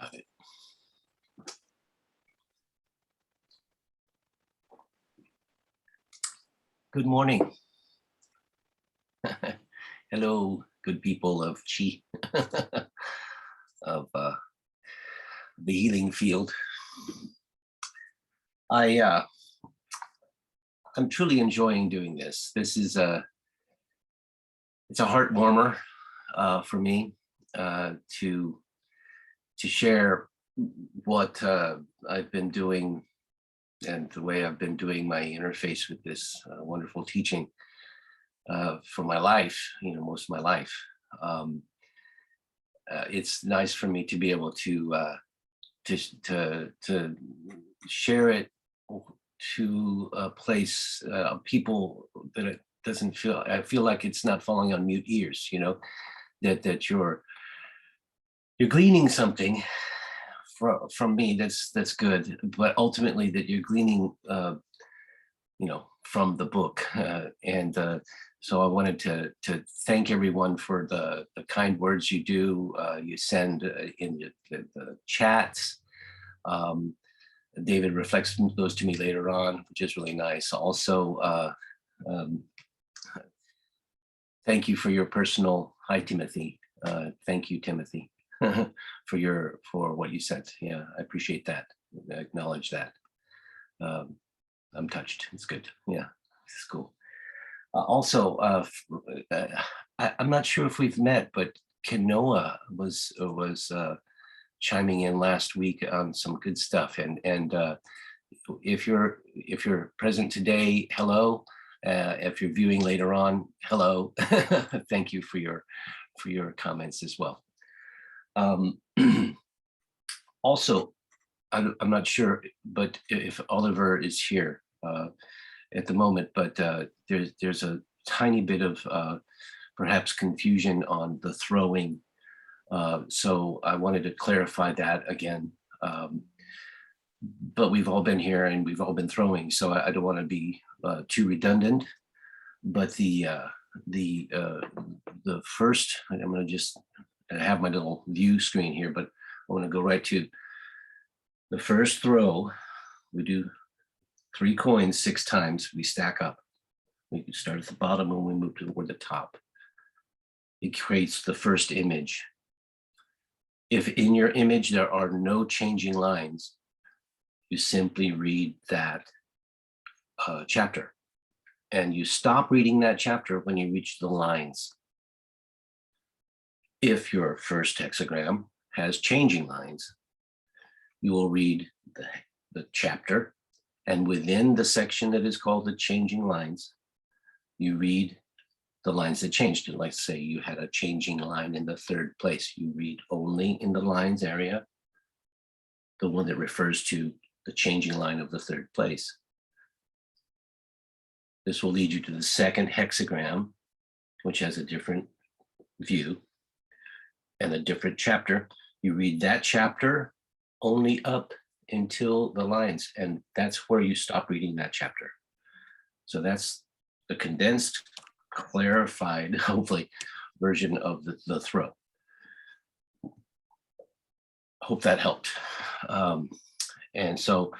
Got it. Good morning. Hello, good people of Chi, of the healing field. I'm truly enjoying doing this. This is it's a heart warmer for me to share what I've been doing and the way I've been doing my interface with this wonderful teaching for my life, most of my life. It's nice for me to be able to share it to a place, people that it doesn't feel. I feel like it's not falling on mute ears. That you're gleaning something from me that's good, but ultimately that you're gleaning from the book, and so I wanted to thank everyone for the kind words you do. You send in the chats. David reflects those to me later on, which is really nice. Also, thank you for your personal hi, Timothy. Thank you, Timothy, for what you sent. Yeah, I appreciate that. I acknowledge that. I'm touched. It's good. Yeah, it's cool. Also, I'm not sure if we've met, but Kanoa was chiming in last week on some good stuff. And if you're present today, hello. If you're viewing later on, hello. Thank you for your comments as well. Also, I'm not sure, but if Oliver is here at the moment, but there's a tiny bit of perhaps confusion on the throwing. So I wanted to clarify that again. But we've all been here and we've all been throwing, so I don't want to be too redundant. But the first, I'm going to just have my little view screen here, but I want to go right to the first throw. We do 3 coins 6 times. We stack up. We can start at the bottom and we move toward the top. It creates the first image. If in your image there are no changing lines, you simply read that chapter. And you stop reading that chapter when you reach the lines. If your first hexagram has changing lines, you will read the chapter, and within the section that is called the changing lines, you read the lines that changed. Like say you had a changing line in the 3rd place, you read only in the lines area, the one that refers to the changing line of the 3rd place. This will lead you to the 2nd hexagram, which has a different view and a different chapter. You read that chapter only up until the lines, and that's where you stop reading that chapter. So that's the condensed, clarified, hopefully, version of the throw. Hope that helped. And so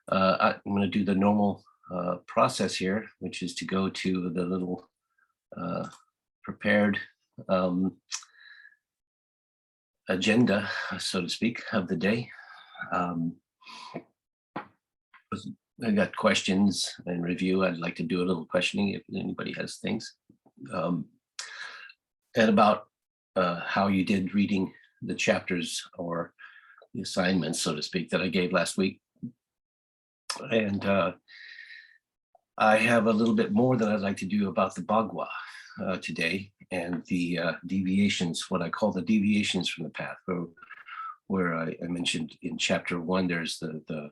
I'm going to do the normal process here, which is to go to the little prepared agenda, so to speak, of the day. I got questions and review. I'd like to do a little questioning if anybody has things. And about how you did reading the chapters or the assignments, so to speak, that I gave last week. And I have a little bit more that I'd like to do about the Bagua today and the deviations, what I call the deviations from the path, where I mentioned in chapter 1, there's the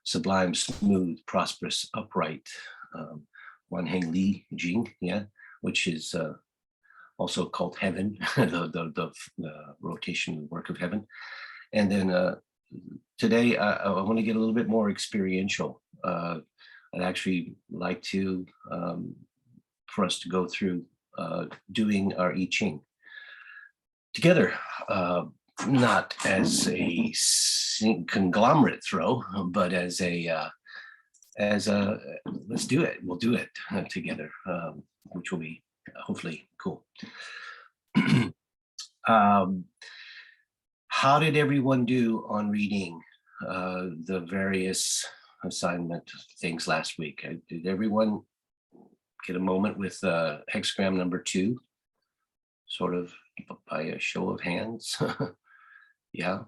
sublime, smooth, prosperous, upright, Wan Heng Li Jing, yeah, which is also called heaven, the rotation work of heaven. And then today I want to get a little bit more experiential. I'd actually like to for us to go through doing our I Ching together. not as a conglomerate throw, but as a let's do it. We'll do it together, which will be hopefully cool. How did everyone do on reading the various assignment things last week? Did everyone get a moment with hexagram number 2, sort of by a show of hands? Yeah.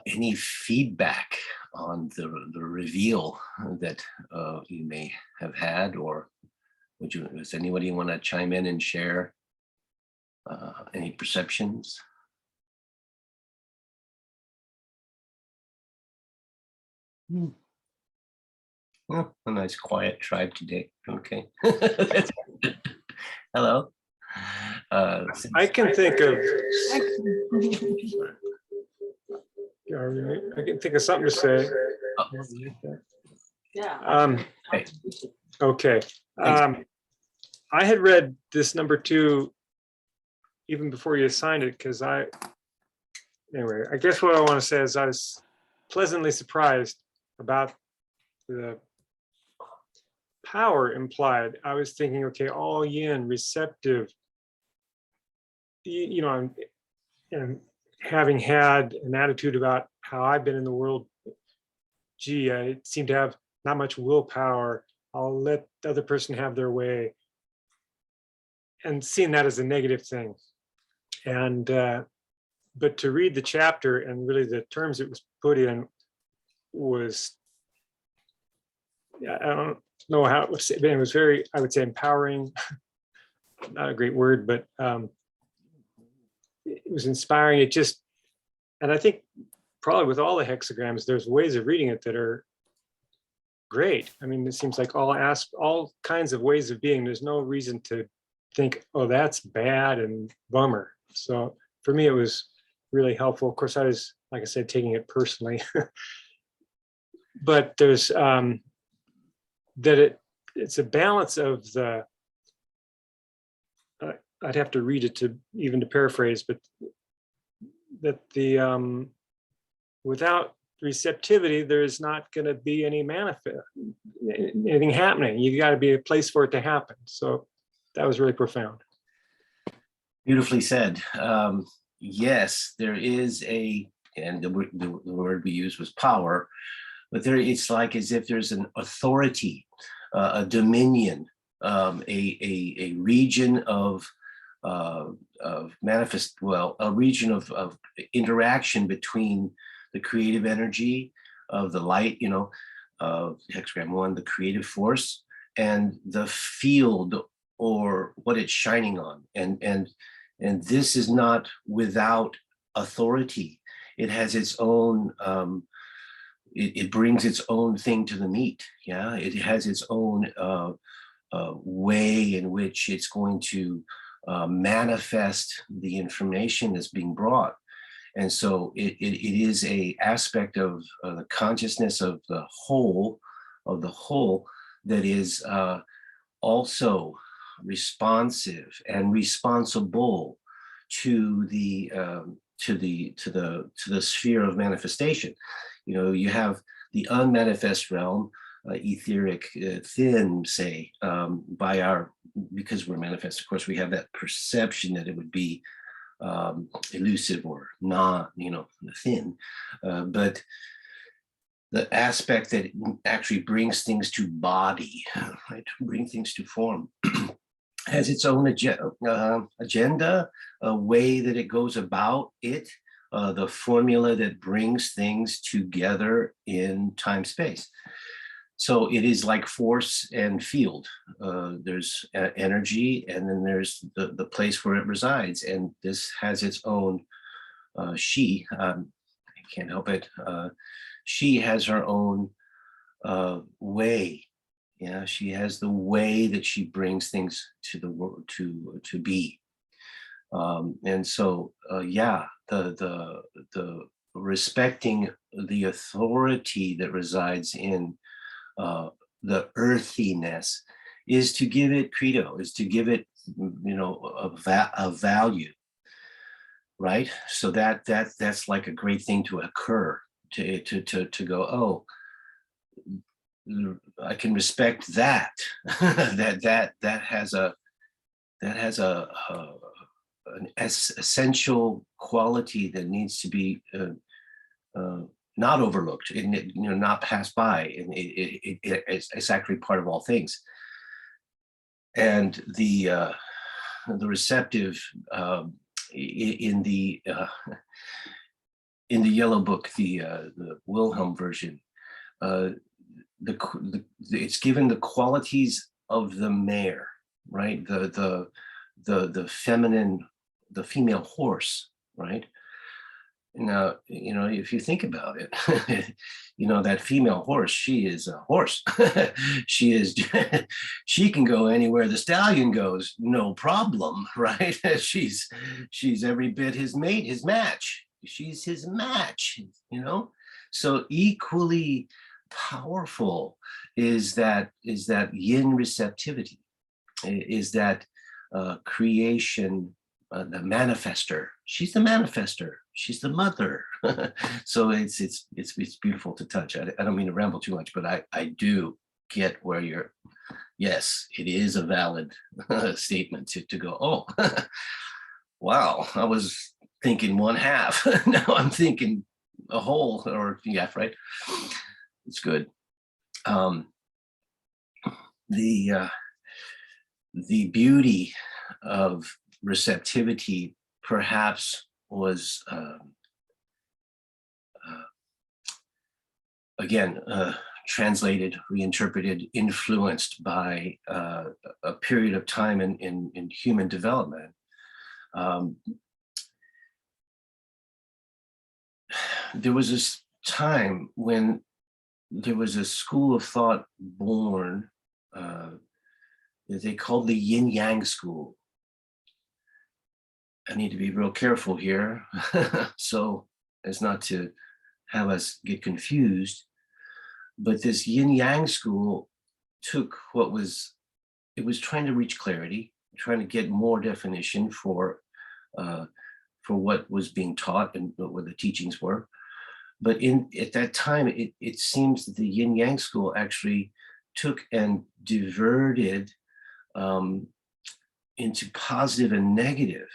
Any feedback on the reveal that you may have had, or does anybody want to chime in and share any perceptions? Well, a nice quiet tribe today. Okay. Hello. I can think of something to say. Yeah. Okay. I had read this number 2 even before you assigned it, because anyway, I guess what I want to say is I was pleasantly surprised about the power implied. I was thinking, okay, all yin, receptive, you know, and having had an attitude about how I've been in the world, gee, I seem to have not much willpower. I'll let the other person have their way, and seeing that as a negative thing. And but to read the chapter and really the terms it was put in was, I don't know how it was, but it was very, I would say, empowering. Not a great word, but it was inspiring. It just, and I think probably with all the hexagrams, there's ways of reading it that are great. I mean, it seems like all kinds of ways of being. There's no reason to think, oh, that's bad and bummer. So for me, it was really helpful. Of course, I was, like I said, taking it personally. But there's that it's a balance of the, I'd have to read it to paraphrase, but that the without receptivity, there's not going to be anything happening. You got to be a place for it to happen. So that was really profound. Beautifully said. Yes, there is and the word we used was power, but it's like as if there's an authority, a dominion, a region of manifest, well, a region of interaction between the creative energy of the light, hexagram 1, the creative force, and the field or what it's shining on. And this is not without authority. It has its own, it brings its own thing to the meet. Yeah, it has its own way in which it's going to manifest the information that's being brought. And so it is a aspect of the consciousness of the whole, that is also responsive and responsible to the sphere of manifestation. You have the unmanifest realm, etheric, thin, say, because we're manifest. Of course, we have that perception that it would be elusive or not, thin, but the aspect that actually brings things to body, right, bring things to form, has its own agenda, a way that it goes about it, the formula that brings things together in time space. So it is like force and field. There's energy, and then there's the place where it resides. And this has its own, I can't help it. She has her own way. Yeah, she has the way that she brings things to the world to be. And so, the respecting the authority that resides in the earthiness is to give it credo, is to give it, a value. right? So that's like a great thing to occur, to go, oh, I can respect that. that has a an essential quality that needs to be not overlooked, and not passed by, and it's actually part of all things. And the receptive, in the Yellow Book, the Wilhelm version, uh, it's given the qualities of the mare, right? The feminine, the female horse, right? Now, if you think about it, that female horse, she is a horse. She is, she can go anywhere the stallion goes, no problem, right? She's every bit his mate, his match. She's his match, So equally powerful is that yin receptivity, is that creation, the manifester. She's the manifester. She's the mother. So it's beautiful to touch. I don't mean to ramble too much, but I do get where you're. Yes, it is a valid statement to go, oh, wow, I was thinking one half. Now I'm thinking a whole, or yeah, right. It's good. The beauty of receptivity perhaps was again translated, reinterpreted, influenced by a period of time in human development. There was this time when there was a school of thought born that they called the Yin Yang school. I need to be real careful here, so as not to have us get confused. But this Yin Yang school took it was trying to reach clarity, trying to get more definition for what was being taught and what the teachings were. But at that time, it seems that the Yin Yang school actually took and diverted into positive and negative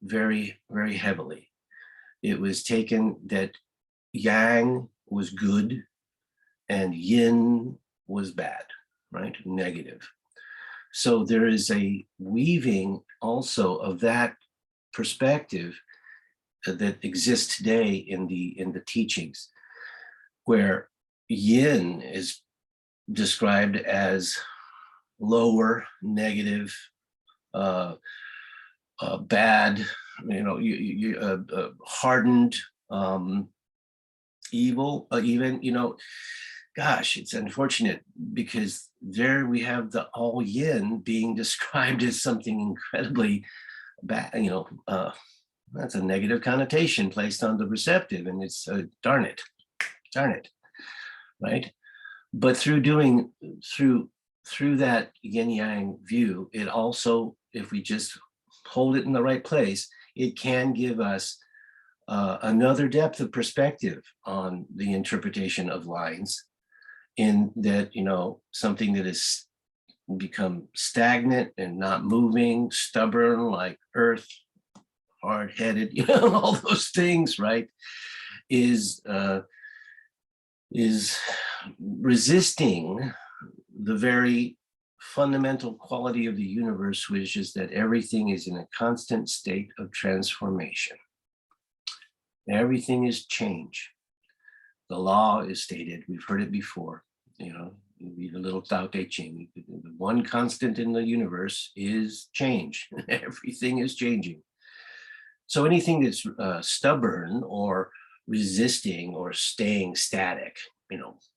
very, very heavily. It was taken that Yang was good and Yin was bad, right? Negative. So there is a weaving also of that perspective that exists today in the teachings, where Yin is described as lower, negative, bad, hardened, evil, even, gosh, it's unfortunate because there we have the all yin being described as something incredibly bad, that's a negative connotation placed on the receptive, and it's darn it, right? But through that yin yang view, it also, if we just hold it in the right place, it can give us another depth of perspective on the interpretation of lines, in that, something that is become stagnant and not moving, stubborn like earth, hard-headed, all those things, right, is resisting the very fundamental quality of the universe, which is that everything is in a constant state of transformation. Everything is change. The law is stated, we've heard it before, you read a little Tao Te Ching. The one constant in the universe is change. Everything is changing. So anything that's stubborn or resisting or staying static,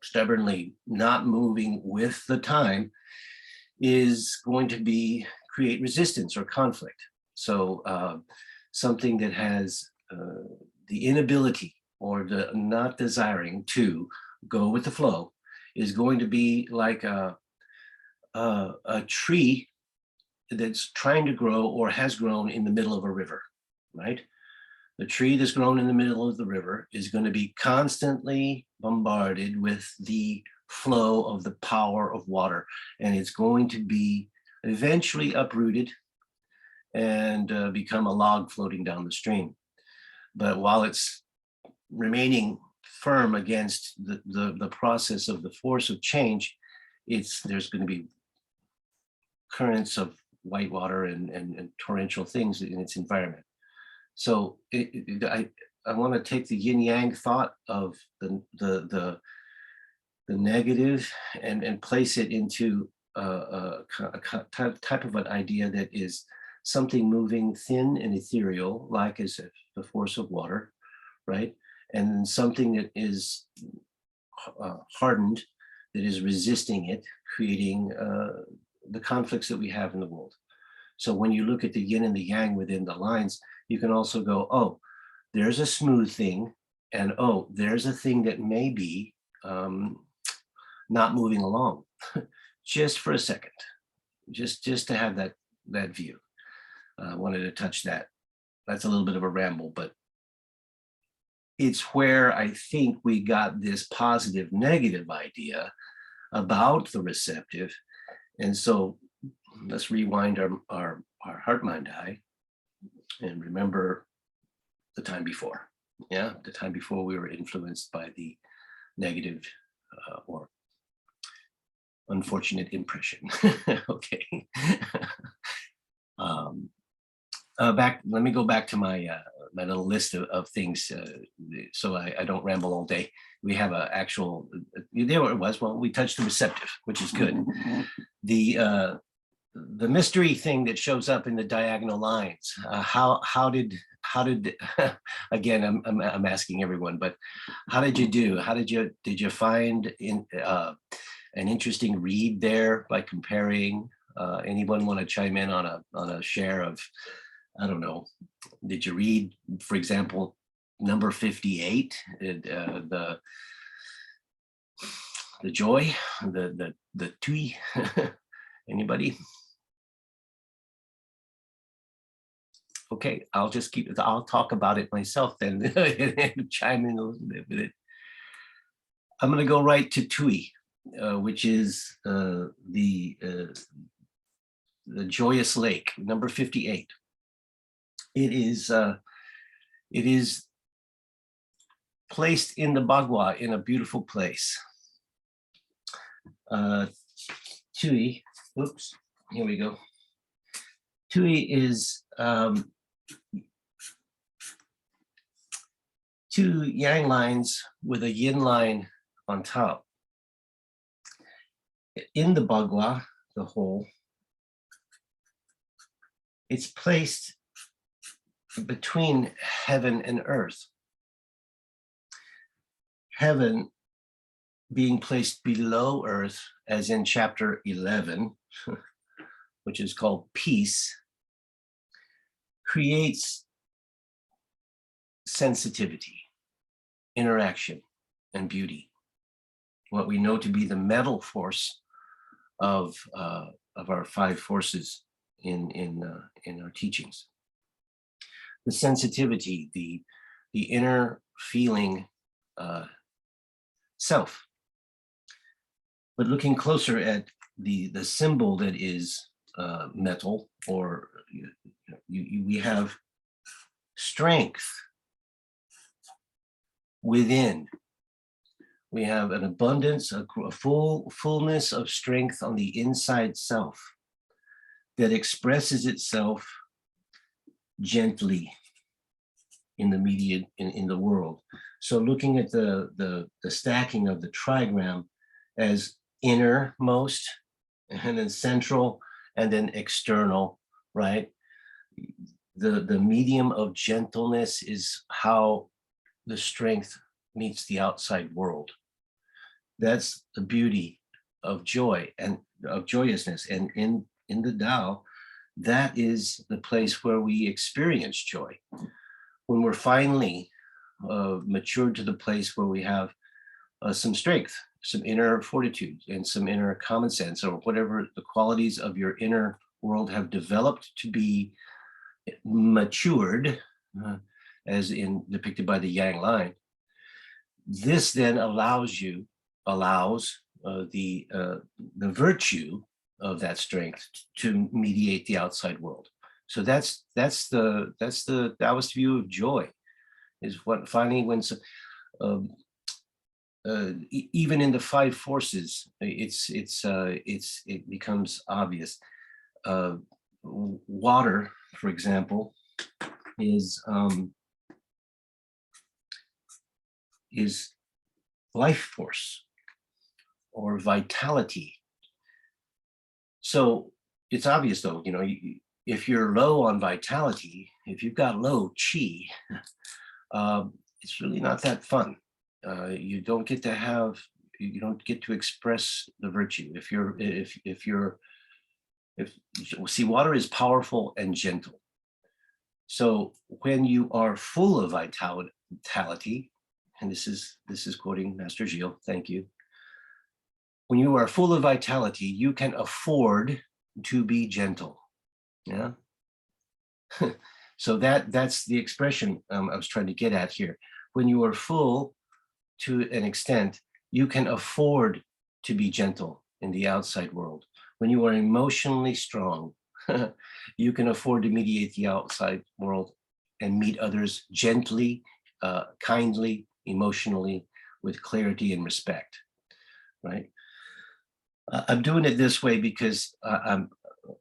stubbornly not moving with the time, is going to create resistance or conflict. So something that has the inability or the not desiring to go with the flow is going to be like a tree that's trying to grow or has grown in the middle of a river, right? The tree that's grown in the middle of the river is going to be constantly bombarded with the flow of the power of water, and it's going to be eventually uprooted and become a log floating down the stream. But while it's remaining firm against the process of the force of change, there's going to be currents of white water and torrential things in its environment. So I want to take the yin yang thought of the negative and place it into a type of an idea that is something moving thin and ethereal, like as if the force of water, right? And something that is hardened, that is resisting it, creating the conflicts that we have in the world. So when you look at the yin and the yang within the lines, you can also go, oh, there's a smooth thing, and oh, there's a thing that may be not moving along, just for a second, just to have that view. I wanted to touch that. That's a little bit of a ramble, but it's where I think we got this positive negative idea about the receptive. And so let's rewind our heart, mind, eye, and remember the time before. Yeah, the time before we were influenced by the negative or unfortunate impression. Okay. Let me go back to my my little list of things, so I don't ramble all day. We have an actual, there it was. Well, we touched the receptive, which is good. The mystery thing that shows up in the diagonal lines. How did again? I'm asking everyone, but how did you do? Did you find an interesting read there by comparing? Anyone want to chime in on a share of, I don't know, did you read, for example, number 58, the joy, the tui? Anybody? Okay, I'll just I'll talk about it myself then and chime in a little bit with it. I'm going to go right to tui, which is the joyous lake, number 58. It is placed in the Bagua in a beautiful place. Tui, oops, here we go. Tui is two yang lines with a yin line on top. In the Bagua, the whole, it's placed between heaven and earth. Heaven being placed below earth, as in chapter 11, which is called peace, creates sensitivity, interaction, and beauty. What we know to be the metal force of our five forces in our teachings. The sensitivity, the inner feeling self. But looking closer at the symbol that is metal, or we have strength within. We have an abundance, a fullness of strength on the inside self that expresses itself gently in the media, in the world. So looking at the stacking of the trigram as innermost, and then central, and then external, right? The medium of gentleness is how the strength meets the outside world. That's the beauty of joy and of joyousness. And in the Tao, that is the place where we experience joy. When we're finally matured to the place where we have some strength, some inner fortitude, and some inner common sense, or whatever the qualities of your inner world have developed to be matured, as in depicted by the yang line. This then allows the virtue of that strength to mediate the outside world. So that's the Taoist view of joy, is what finally when even in the five forces, it becomes obvious. Water, for example, is life force or vitality. So it's obvious, though, you know, if you're low on vitality, if you've got low chi, it's really not that fun. You don't get to express the virtue. See, water is powerful and gentle. So when you are full of vitality, and this is quoting Master Gilles, thank you. When you are full of vitality, you can afford to be gentle. Yeah. So that's the expression I was trying to get at here. When you are full to an extent, you can afford to be gentle in the outside world. When you are emotionally strong, you can afford to mediate the outside world and meet others gently, kindly, emotionally, with clarity and respect, right? I'm doing it this way because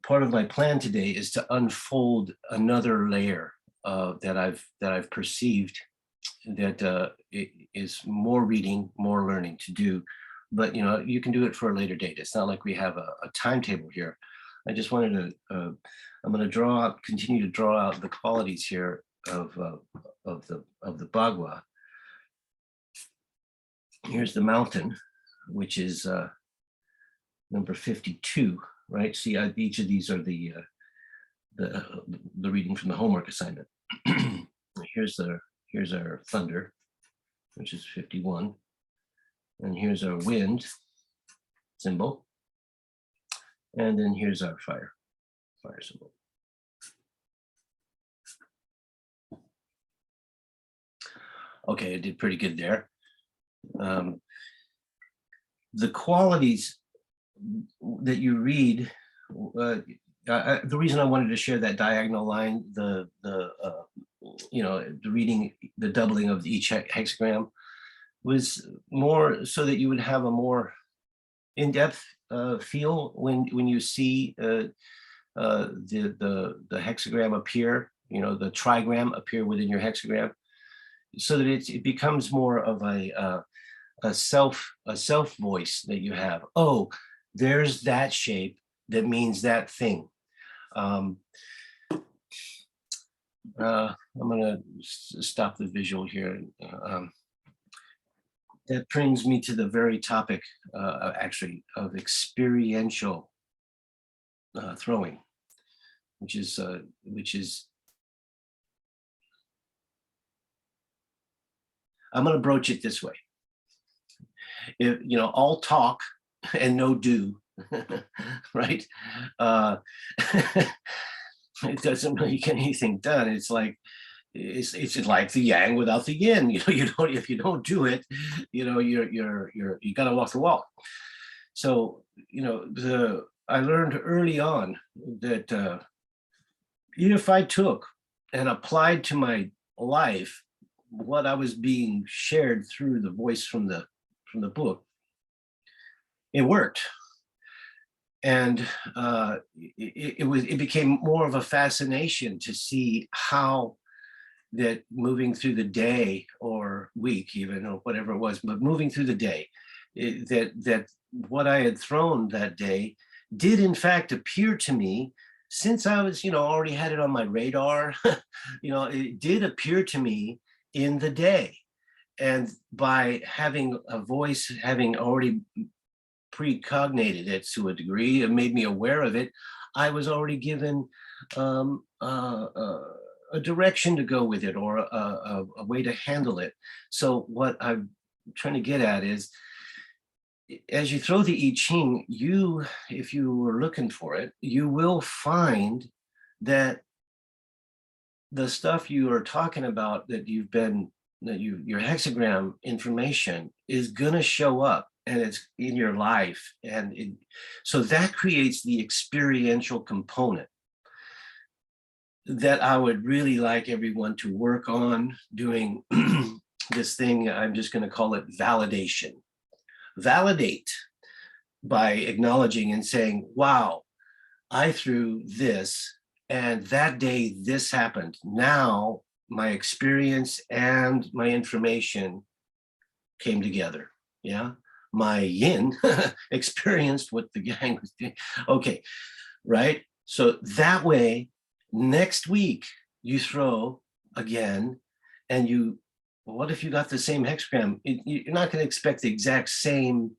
part of my plan today is to unfold another layer that I've perceived that it is more reading, more learning to do. But you know, you can do it for a later date. It's not like we have a timetable here. I just wanted to. I'm going to continue to draw out the qualities here of the Bagua. Here's the mountain, which is number 52. Right. See, each of these are the reading from the homework assignment. Here's our thunder, which is 51. And here's our wind symbol. And then here's our fire symbol. Okay, I did pretty good there. The qualities that you read, the reason I wanted to share that diagonal line, the reading, the doubling of each hexagram, was more so that you would have a more in-depth feel when you see the hexagram appear, you know, the trigram appear within your hexagram, so that it becomes more of a self voice that you have. Oh, there's that shape that means that thing. I'm gonna stop the visual here. That brings me to the very topic, actually, of experiential throwing, which is I'm going to broach it this way. If you know, all talk and no do, right? It doesn't really get anything done. It's like the yang without the yin. You know, if you don't do it, you know, you got to walk the walk. So you know, I learned early on that if I took and applied to my life what I was being shared through the voice from the book, it worked. And it became more of a fascination to see how that moving through the day or week, even, or whatever it was, but moving through the day, that what I had thrown that day did in fact appear to me, since I was, you know, already had it on my radar, you know, it did appear to me in the day. And by having a voice, having already precognated it to a degree, it made me aware of it, I was already given a direction to go with it, or a way to handle it. So what I'm trying to get at is, as you throw the I Ching, if you were looking for it, you will find that the stuff you are talking about that your hexagram information is going to show up, and it's in your life. So that creates the experiential component that I would really like everyone to work on doing. This thing, I'm just going to call it validation. Validate by acknowledging and saying, wow, I threw this, and that day this happened. Now my experience and my information came together. Yeah. My yin experienced what the gang was doing. Okay. Right. So that way, next week you throw again, and what if you got the same hexagram? You're not going to expect the exact same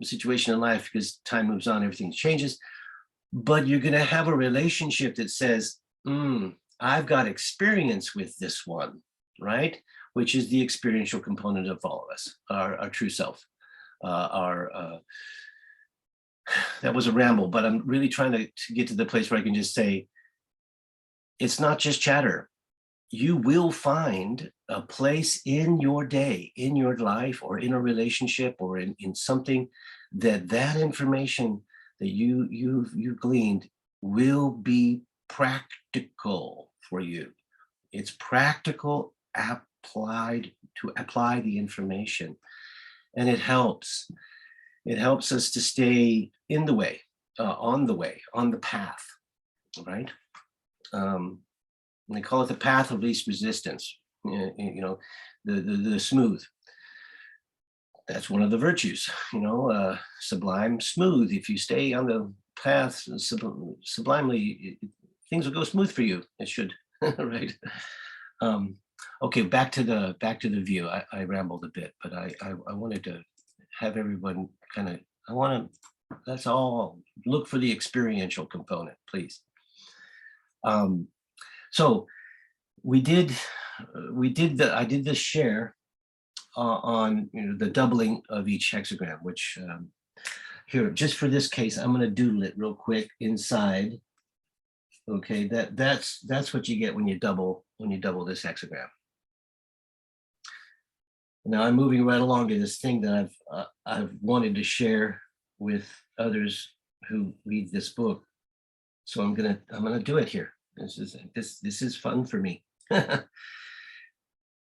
situation in life, because time moves on, everything changes. But you're going to have a relationship that says, I've got experience with this one, right? Which is the experiential component of all of us, our true self. That was a ramble, but I'm really trying to get to the place where I can just say, it's not just chatter. You will find a place in your day, in your life, or in a relationship, or in something that information that you've gleaned will be practical for you. It's practical applied to apply the information. And it helps. It helps us to stay in the way, on the path, right? They call it the path of least resistance, the smooth. That's one of the virtues, sublime, smooth. If you stay on the path sublimely, things will go smooth for you. It should, right? Okay, back to the view. I rambled a bit, but I wanted to have everyone that's all. Look for the experiential component, please. So I did the share on the doubling of each hexagram, which here, just for this case, I'm going to doodle it real quick inside. Okay, that's what you get when you double this hexagram. Now I'm moving right along to this thing that I've wanted to share with others who read this book. So I'm gonna do it here. This is fun for me.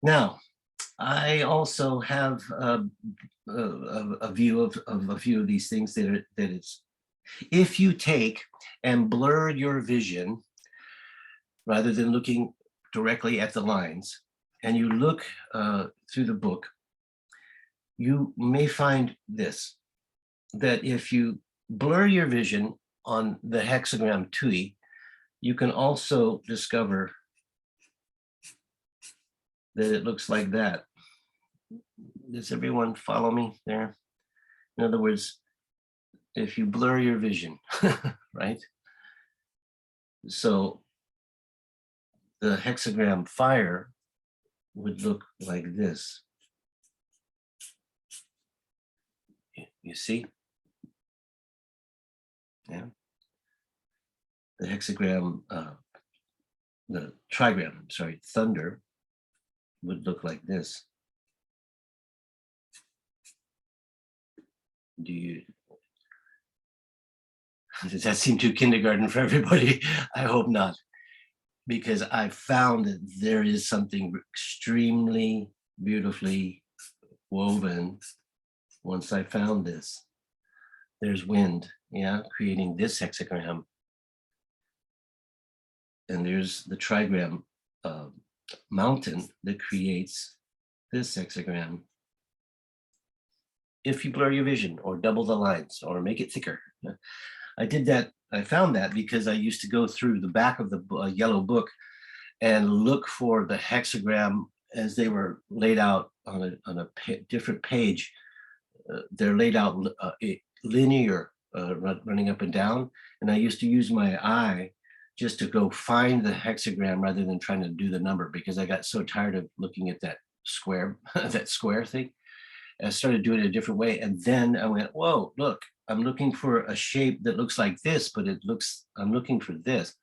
Now, I also have a view of a few of these things that it's, if you take and blur your vision rather than looking directly at the lines, and you look through the book, you may find this, that if you blur your vision on the hexagram TUI, you can also discover that it looks like that. Does everyone follow me there? In other words, if you blur your vision, right? So the hexagram fire would look like this. You see? Yeah. The hexagram, the trigram, sorry, thunder would look like this. Does that seem too kindergarten for everybody? I hope not, because I found that there is something extremely beautifully woven once I found this. There's wind, yeah, creating this hexagram. And there's the trigram mountain that creates this hexagram. If you blur your vision or double the lines or make it thicker. I did that. I found that because I used to go through the back of the yellow book and look for the hexagram as they were laid out on a different page. They're laid out linear, running up and down. And I used to use my eye just to go find the hexagram rather than trying to do the number, because I got so tired of looking at that square, that square thing. I started doing it a different way. And then I went, whoa, look, I'm looking for a shape that looks like this, but I'm looking for this.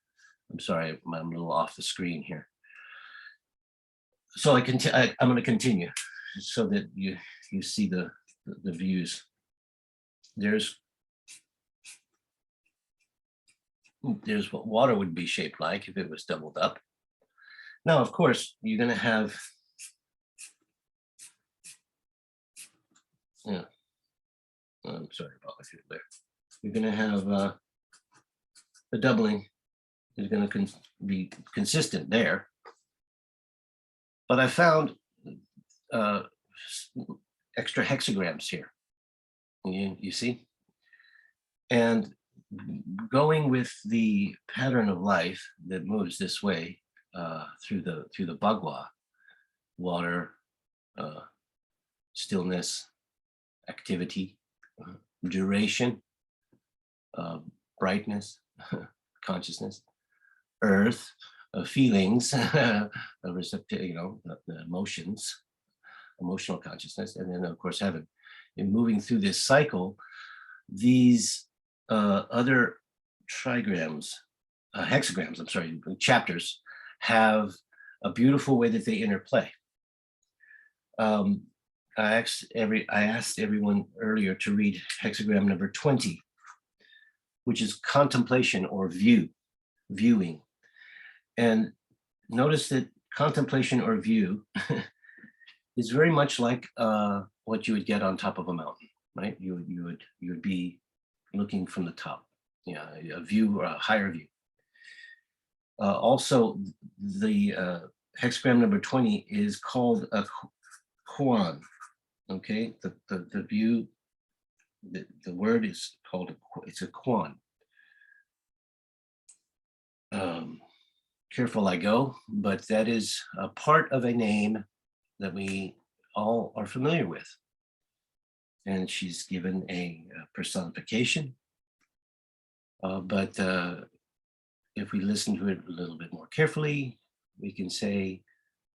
I'm sorry, I'm a little off the screen here. So I'm going to continue so that you see the views. There's what water would be shaped like if it was doubled up. Now, of course, you're going to have, yeah, I'm sorry about what you did there. You're going to have the doubling is going to be consistent there. But I found extra hexagrams here. You see? And going with the pattern of life that moves this way through the Bagua, water, stillness, activity, duration, brightness, consciousness, earth, feelings, the emotions, emotional consciousness, and then of course heaven. In moving through this cycle, these other trigrams, hexagrams, I'm sorry, chapters, have a beautiful way that they interplay. I asked everyone earlier to read hexagram number 20, which is contemplation or viewing. And notice that contemplation or view is very much like what you would get on top of a mountain, right? You would be looking from the top, a view or a higher view. Also, the hexagram number 20 is called a koan. Okay, the view, the word is called it's a koan. Careful I go, but that is a part of a name that we all are familiar with. And she's given a personification. But if we listen to it a little bit more carefully, we can say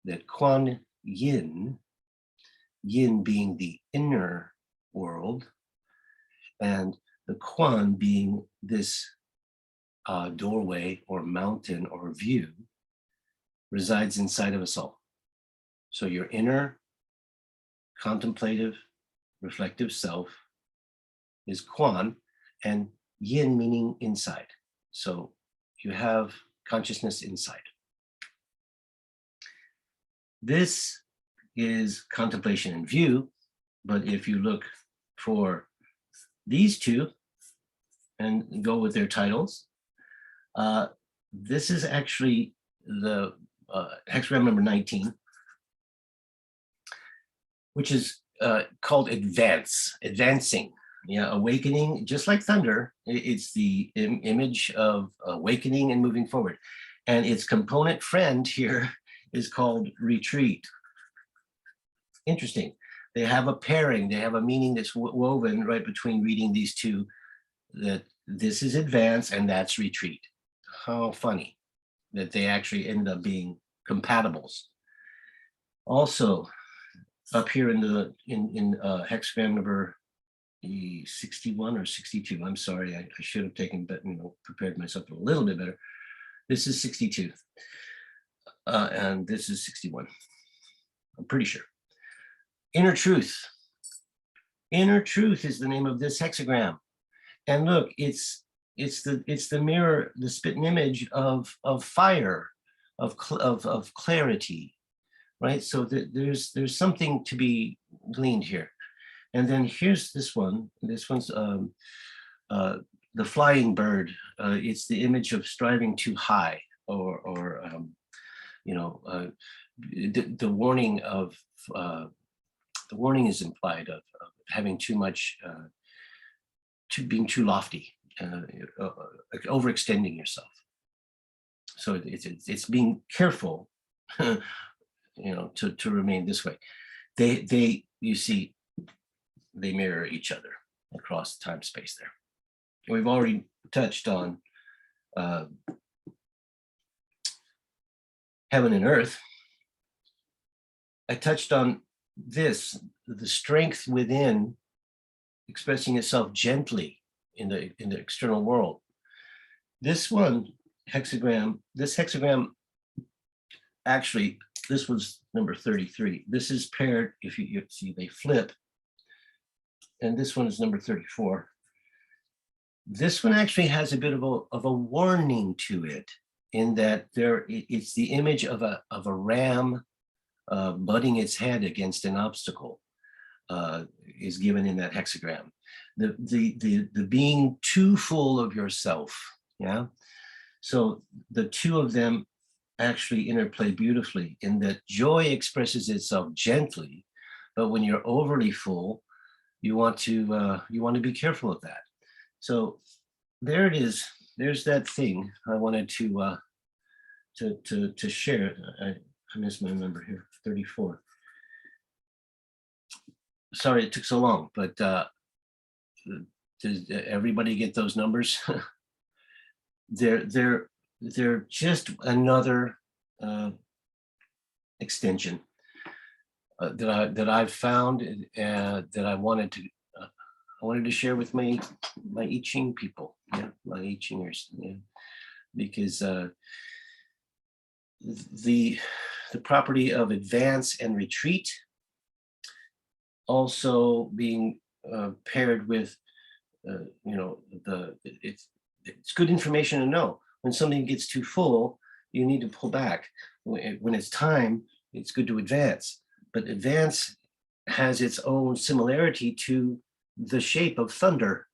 that Kuan Yin, Yin being the inner world, and the Kuan being this doorway or mountain or view, resides inside of us all. So your inner, contemplative, reflective self is Kuan, and Yin meaning inside. So you have consciousness inside. This is contemplation and view, but if you look for these two and go with their titles, this is actually the hexagram number 19, which is called advancing. Yeah, awakening, just like thunder, it's the image of awakening and moving forward. And its component friend here is called retreat. Interesting. They have a pairing, they have a meaning that's woven right between reading these two, that this is advance and that's retreat. How funny that they actually end up being compatibles. Also, up here in hexagram number 61 or 62. I'm sorry, I should have prepared myself a little bit better. This is 62, and this is 61. I'm pretty sure. Inner truth. Inner truth is the name of this hexagram, and look, it's the mirror, the spitting image of fire, of clarity, right? So there's something to be gleaned here. And then here's this one. This one's the flying bird. It's the image of striving too high, or the warning of the warning is implied of having too much, being too lofty, overextending yourself. So it's being careful, to remain this way. You see, they mirror each other across time space there. We've already touched on heaven and earth. I touched on this, the strength within expressing itself gently in the external world. This one hexagram, this hexagram, actually, this was number 33. This is paired, if you see, they flip. And this one is number 34. This one actually has a bit of a warning to it, in that it's the image of a ram butting its head against an obstacle is given in that hexagram. The being too full of yourself, yeah. So the two of them actually interplay beautifully, in that joy expresses itself gently, but when you're overly full, you want to be careful of that. So there it is. There's that thing I wanted to share. I missed my number here, 34. Sorry it took so long, but does everybody get those numbers? They're just another extension that I've found that I wanted to share with my I Ching people, yeah, my I Chingers, yeah, because the property of advance and retreat also being paired with it's good information to know when something gets too full. You need to pull back. When it's time, it's good to advance, but advance has its own similarity to the shape of thunder,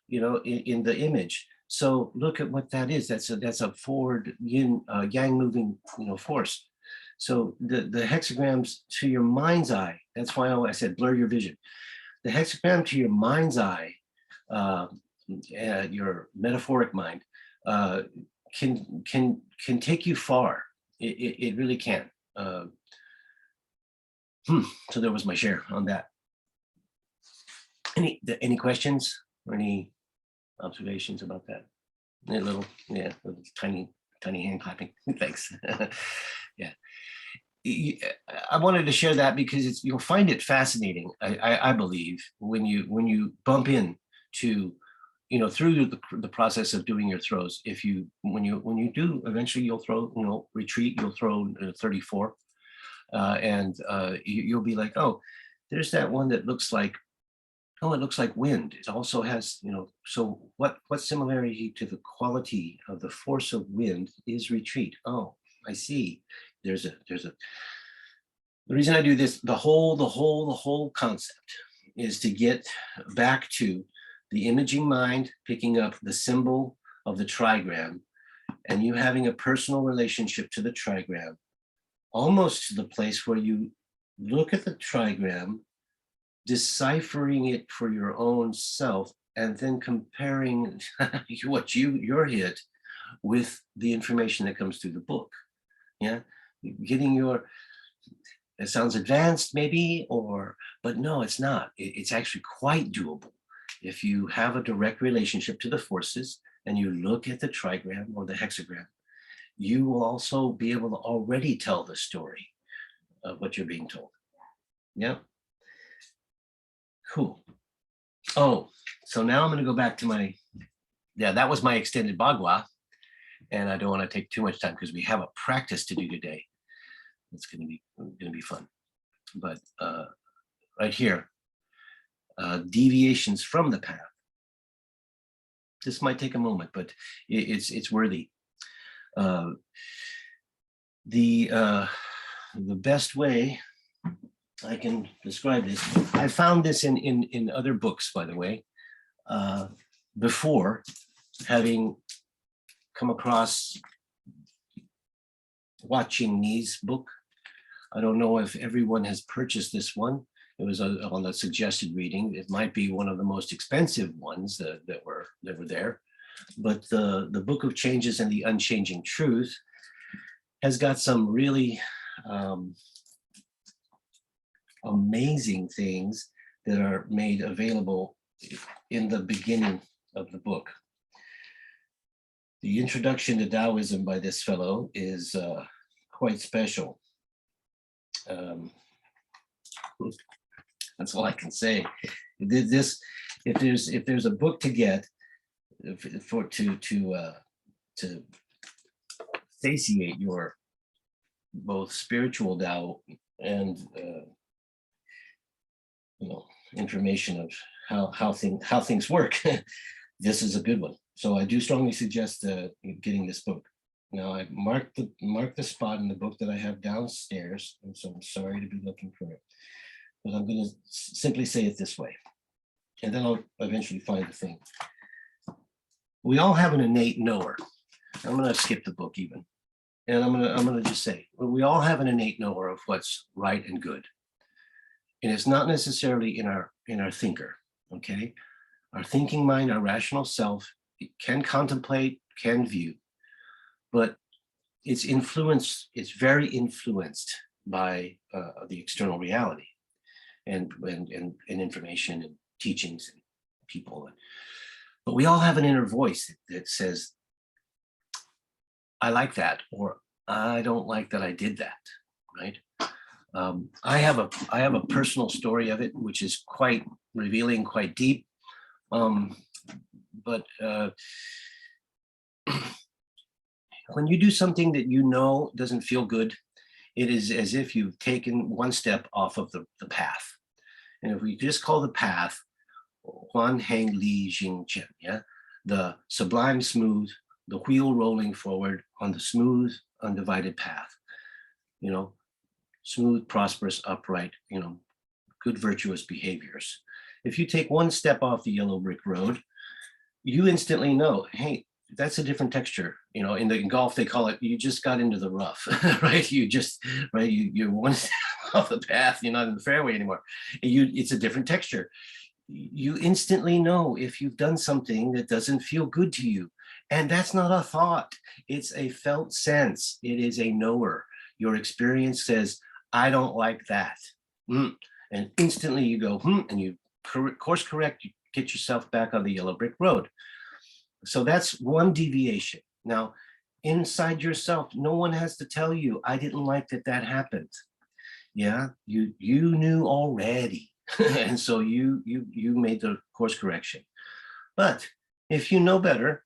in the image. So look at what that is. That's a forward yin yang moving, force. So the hexagrams to your mind's eye, that's why I said blur your vision. The hexagram to your mind's eye, your metaphoric mind, can take you far. It really can. So there was my share on that. Any questions or any observations about that? A little tiny hand clapping. Thanks. Yeah. I wanted to share that because you'll find it fascinating. I believe when you bump in to, through the process of doing your throws. When you do, eventually you'll throw, retreat. You'll throw 34, and you'll be like, oh, there's that one that looks like, oh, it looks like wind. It also has, so what similarity to the quality of the force of wind is retreat? Oh, I see. There's a the reason I do this, the whole concept is to get back to the imaging mind picking up the symbol of the trigram, and you having a personal relationship to the trigram, almost to the place where you look at the trigram, deciphering it for your own self, and then comparing what you're hit with the information that comes through the book. Yeah, getting it sounds advanced maybe, but no, it's not. It's actually quite doable. If you have a direct relationship to the forces and you look at the trigram or the hexagram, you will also be able to already tell the story of what you're being told. Yeah. Cool. Oh, so now I'm going to go back to that was my extended bagua, and I don't want to take too much time because we have a practice to do today. It's going to be fun. But right here, deviations from the path. This might take a moment, but it's worthy. The best way I can describe this, I found this in other books, by the way, before having come across Watching Knee's book. I don't know if everyone has purchased this one. It was on the suggested reading. It might be one of the most expensive ones that were there. But the Book of Changes and the Unchanging Truth has got some really amazing things that are made available in the beginning of the book. The introduction to Taoism by this fellow is quite special. That's all I can say. This, if there's a book to get to satiate your both spiritual doubt and information of how things work. This is a good one. So I do strongly suggest getting this book. Now I marked the spot in the book that I have downstairs, and so I'm sorry to be looking for it, but I'm going to simply say it this way, and then I'll eventually find the thing. We all have an innate knower. I'm going to skip the book even, and I'm going to just say we all have an innate knower of what's right and good, and it's not necessarily in our thinker. Okay, our thinking mind, our rational self, it can contemplate, can view, but it's very influenced by the external reality and information and teachings and people. But we all have an inner voice that says, I like that, or I don't like that I did that, right? I have a personal story of it, which is quite revealing, quite deep. But when you do something that you know doesn't feel good, it is as if you've taken one step off of the path. And if we just call the path Huan Heng Li Jing Chen, yeah, the sublime smooth, the wheel rolling forward on the smooth, undivided path, smooth, prosperous, upright, good virtuous behaviors. If you take one step off the yellow brick road, you instantly know, hey, that's a different texture. In golf, they call it, you just got into the rough, right? You're one step off the path, you're not in the fairway anymore. It's a different texture. You instantly know if you've done something that doesn't feel good to you. And that's not a thought, it's a felt sense. It is a knower. Your experience says, I don't like that. And instantly you go, and you course correct, you get yourself back on the yellow brick road. So that's one deviation. Now, inside yourself, no one has to tell you, I didn't like that happened. Yeah, you knew already. And so you made the course correction. But if you know better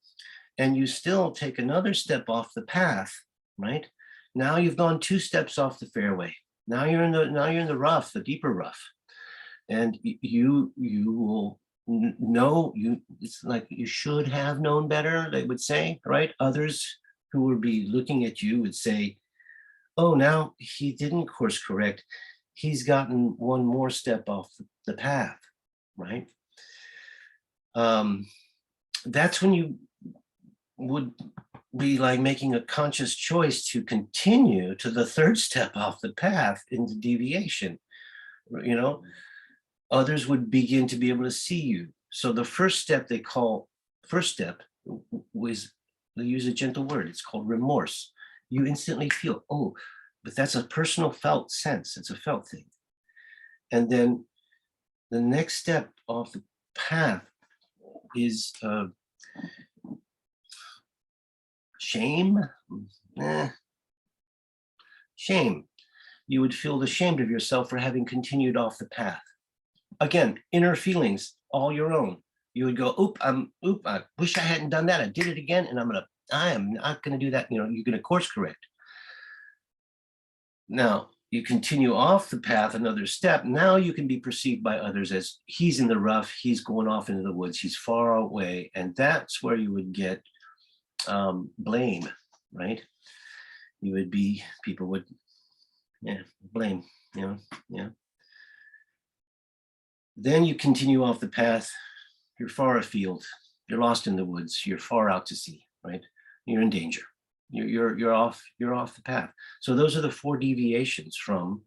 and you still take another step off the path, right? Now you've gone 2 steps off the fairway. Now you're in the rough, the deeper rough. And you will know, it's like you should have known better, they would say, right? Others who would be looking at you would say, oh, now he didn't course correct. He's gotten one more step off the path, right? That's when you would be like making a conscious choice to continue to the 3rd step off the path into deviation. Others would begin to be able to see you. So the first step was, they use a gentle word, it's called remorse. You instantly feel, oh, but that's a personal felt sense, it's a felt thing. And then the next step off the path is shame. Shame. You would feel ashamed of yourself for having continued off the path. Again, inner feelings, all your own. You would go, I wish I hadn't done that. I did it again, and I am not going to do that. You're going to course correct. Now, you continue off the path another step. Now you can be perceived by others as he's in the rough, he's going off into the woods, he's far away. And that's where you would get blame, right? People would, blame, yeah. Then you continue off the path, you're far afield, you're lost in the woods, you're far out to sea, right? You're in danger. You're off the path. So those are the 4 deviations from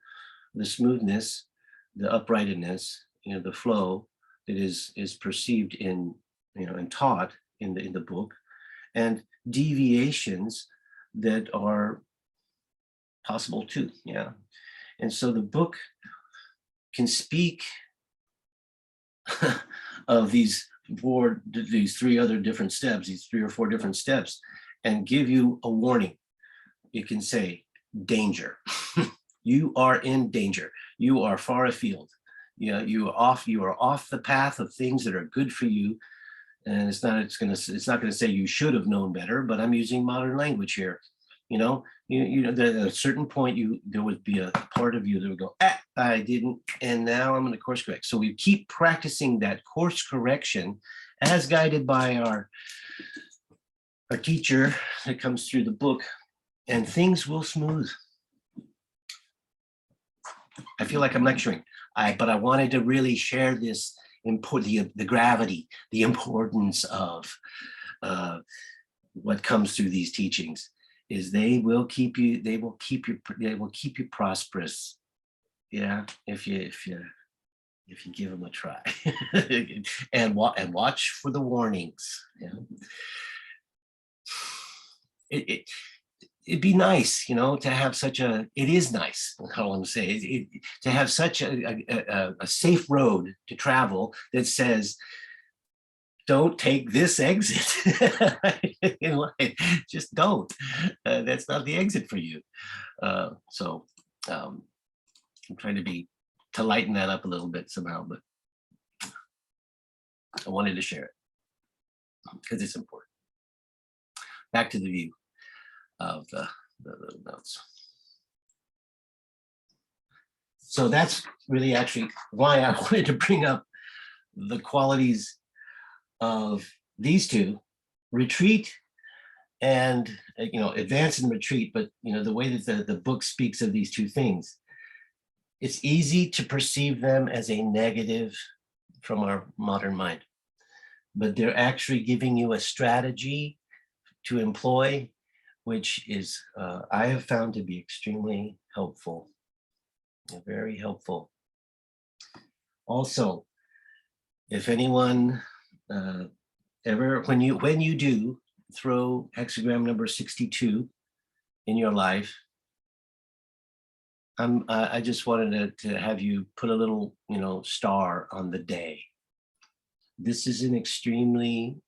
the smoothness, the uprightness, the flow that is perceived in, and taught in the book, and deviations that are possible too. Yeah. And so the book can speak of these 3 other different steps, these 3 or 4 different steps, and give you a warning. It can say, danger. You are in danger. You are far afield. You are off the path of things that are good for you. And it's not going to say you should have known better, but I'm using modern language here. At a certain point, there would be a part of you that would go, I didn't, and now I'm going to course correct. So we keep practicing that course correction as guided by our teacher that comes through the book, and things will smooth. I feel like I'm lecturing, but I wanted to really share this the gravity, the importance of what comes through these teachings is they will keep you prosperous. Yeah, if you give them a try. and watch for the warnings. Yeah. It'd be nice, to have it is nice, I want to say, to have such a safe road to travel that says, don't take this exit in life. Just don't. That's not the exit for you. So I'm trying to lighten that up a little bit somehow, but I wanted to share it because it's important. Back to the view of the notes. So that's really actually why I wanted to bring up the qualities of these two, retreat and advance and retreat, but the way that the book speaks of these two things, it's easy to perceive them as a negative from our modern mind, but they're actually giving you a strategy to employ, which is I have found to be extremely helpful, very helpful. Also, if anyone ever, when you do throw hexagram number 62 in your life, I just wanted to have you put a little star on the day. This is an extremely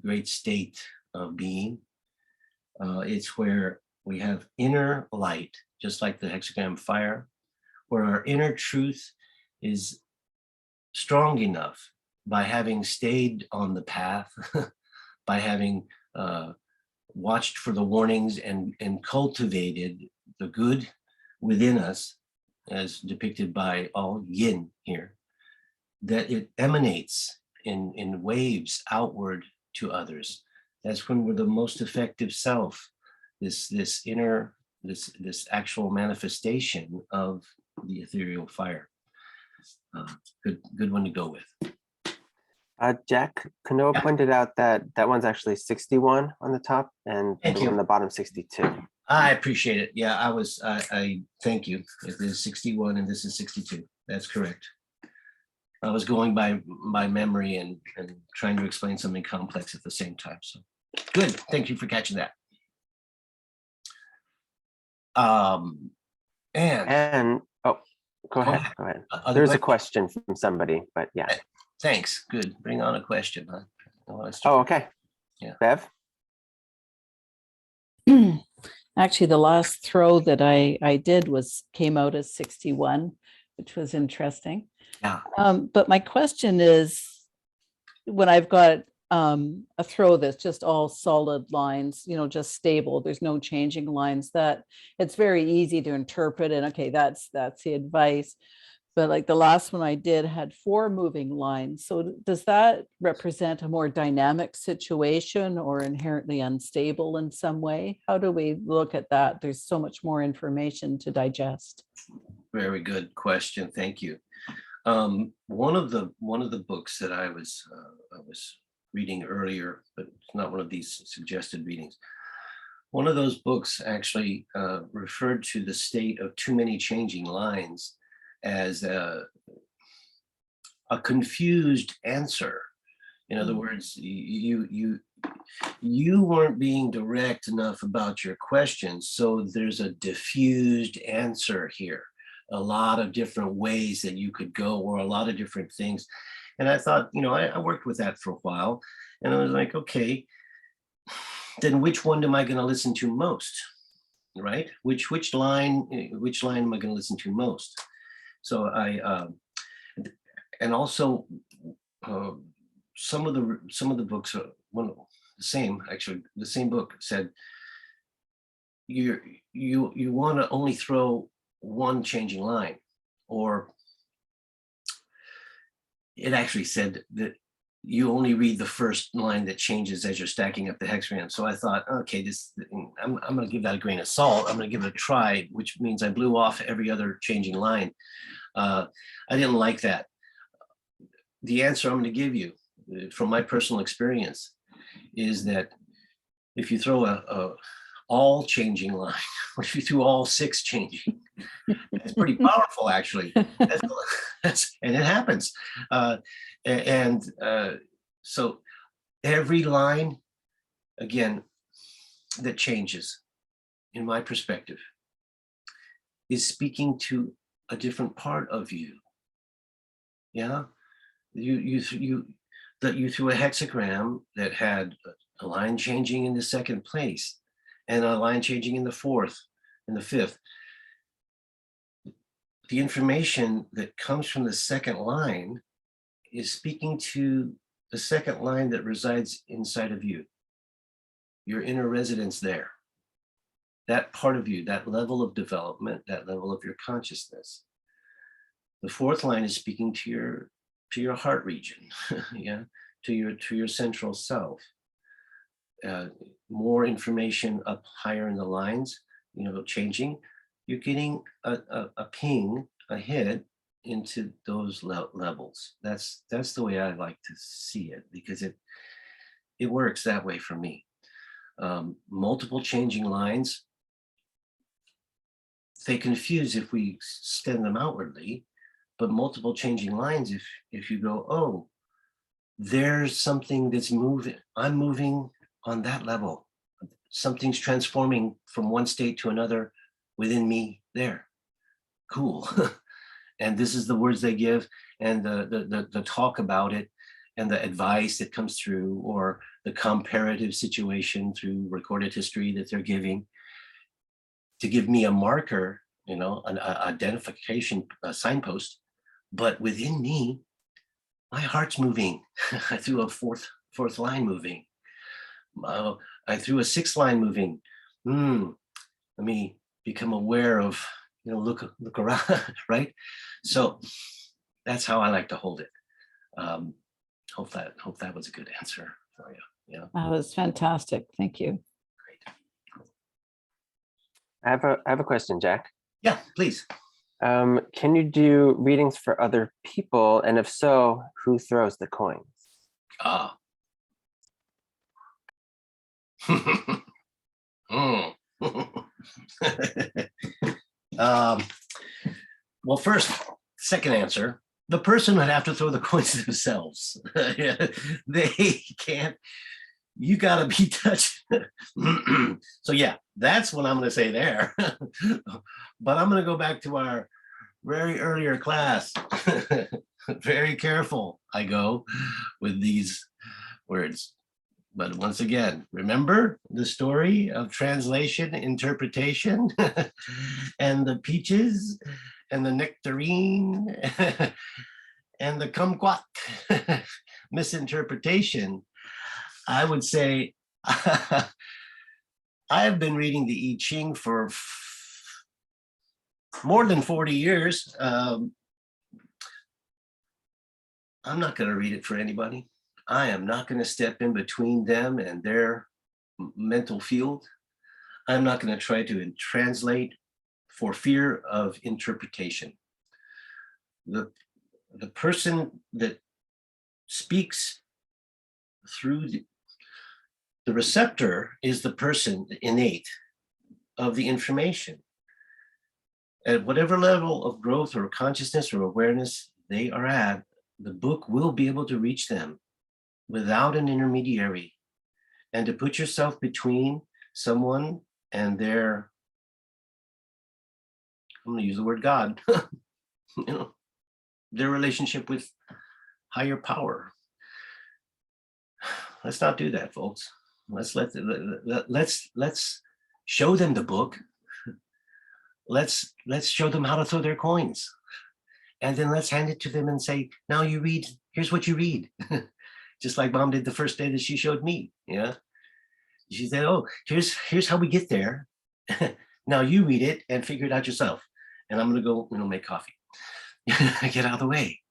great state of being. It's where we have inner light, just like the hexagram fire, where our inner truth is strong enough by having stayed on the path, by having watched for the warnings and cultivated the good within us, as depicted by all yin here, that it emanates in waves outward to others. That's when we're the most effective self, this inner, this actual manifestation of the ethereal fire. Good one to go with. Jak Noble pointed out that one's actually 61 on the top and Thank the you. one on the bottom 62. I appreciate it. Yeah, I thank you. It is 61 and this is 62. That's correct. I was going by memory and trying to explain something complex at the same time. So good. Thank you for catching that. And oh, go ahead. There's a question from somebody, but yeah. Thanks. Good. Bring on a question. Huh? Oh, okay. Yeah. Bev? Actually, the last throw that I did came out as 61, which was interesting. Yeah. But my question is, when I've got a throw that's just all solid lines, just stable, there's no changing lines, that it's very easy to interpret, and okay, that's the advice. But like the last one I did had 4 moving lines. So does that represent a more dynamic situation or inherently unstable in some way? How do we look at that? There's so much more information to digest. Very good question. Thank you. One of the books that I was reading earlier, but it's not one of these suggested readings. One of those books actually referred to the state of too many changing lines as a confused answer. In other words, you weren't being direct enough about your questions, so there's a diffused answer here. A lot of different ways that you could go, or a lot of different things. And I thought, I worked with that for a while, and I was like, okay, then which one am I going to listen to most, right? Which line am I going to listen to most? So and also some of the books, the same book said, you want to only throw one changing line, or it actually said that you only read the first line that changes as you're stacking up the hexagram. So I thought, okay, I'm going to give that a grain of salt. I'm going to give it a try, which means I blew off every other changing line. I didn't like that. The answer I'm going to give you from my personal experience is that if you throw a all changing line, or if you threw all 6 changing, it's pretty powerful, actually. And it happens. So every line, again, that changes, in my perspective, is speaking to a different part of you. Yeah, you threw a hexagram that had a line changing in the 2nd place and a line changing in the 4th and the 5th. The information that comes from the 2nd line is speaking to the 2nd line that resides inside of you, your inner residence there, that part of you, that level of development, that level of your consciousness. The 4th line is speaking to your heart region, yeah, to your central self. More information up higher in the lines, changing. You're getting a ping, a hit into those levels. That's the way I like to see it, because it works that way for me. Multiple changing lines, they confuse if we extend them outwardly, but multiple changing lines, if you go, oh, there's something that's moving, I'm moving on that level. Something's transforming from one state to another within me there. Cool. And this is the words they give, and the talk about it, and the advice that comes through, or the comparative situation through recorded history that they're giving, to give me a marker, an identification, a signpost. But within me, my heart's moving. I threw a fourth line moving. I threw a 6th line moving. Let me become aware of, look around, right? So that's how I like to hold it. Hope that was a good answer for you. Yeah. That was fantastic. Thank you. Great. I have a question, Jack. Yeah, please. Can you do readings for other people? And if so, who throws the coins? Ah. Well, first, second answer, the person would have to throw the coins themselves. They can't, you gotta be touched. So yeah, that's what I'm gonna say there. But I'm gonna go back to our very earlier class. Very careful I go with these words. But once again, remember the story of translation, interpretation, and the peaches, and the nectarine, and the kumquat misinterpretation. I would say I have been reading the I Ching for more than 40 years. I'm not going to read it for anybody. I am not going to step in between them and their mental field. I'm not going to try to translate for fear of interpretation. The person that speaks through the receptor is the person innate of the information. At whatever level of growth or consciousness or awareness they are at, the book will be able to reach them without an intermediary. And to put yourself between someone and their, I'm going to use the word God, their relationship with higher power. Let's not do that, folks. Let's show them the book. Let's show them how to throw their coins, and then let's hand it to them and say, now you read, here's what you read. Just like Mom did the first day that she showed me. Yeah, she said, oh, here's how we get there. Now you read it and figure it out yourself. And I'm gonna go, make coffee. Get out of the way.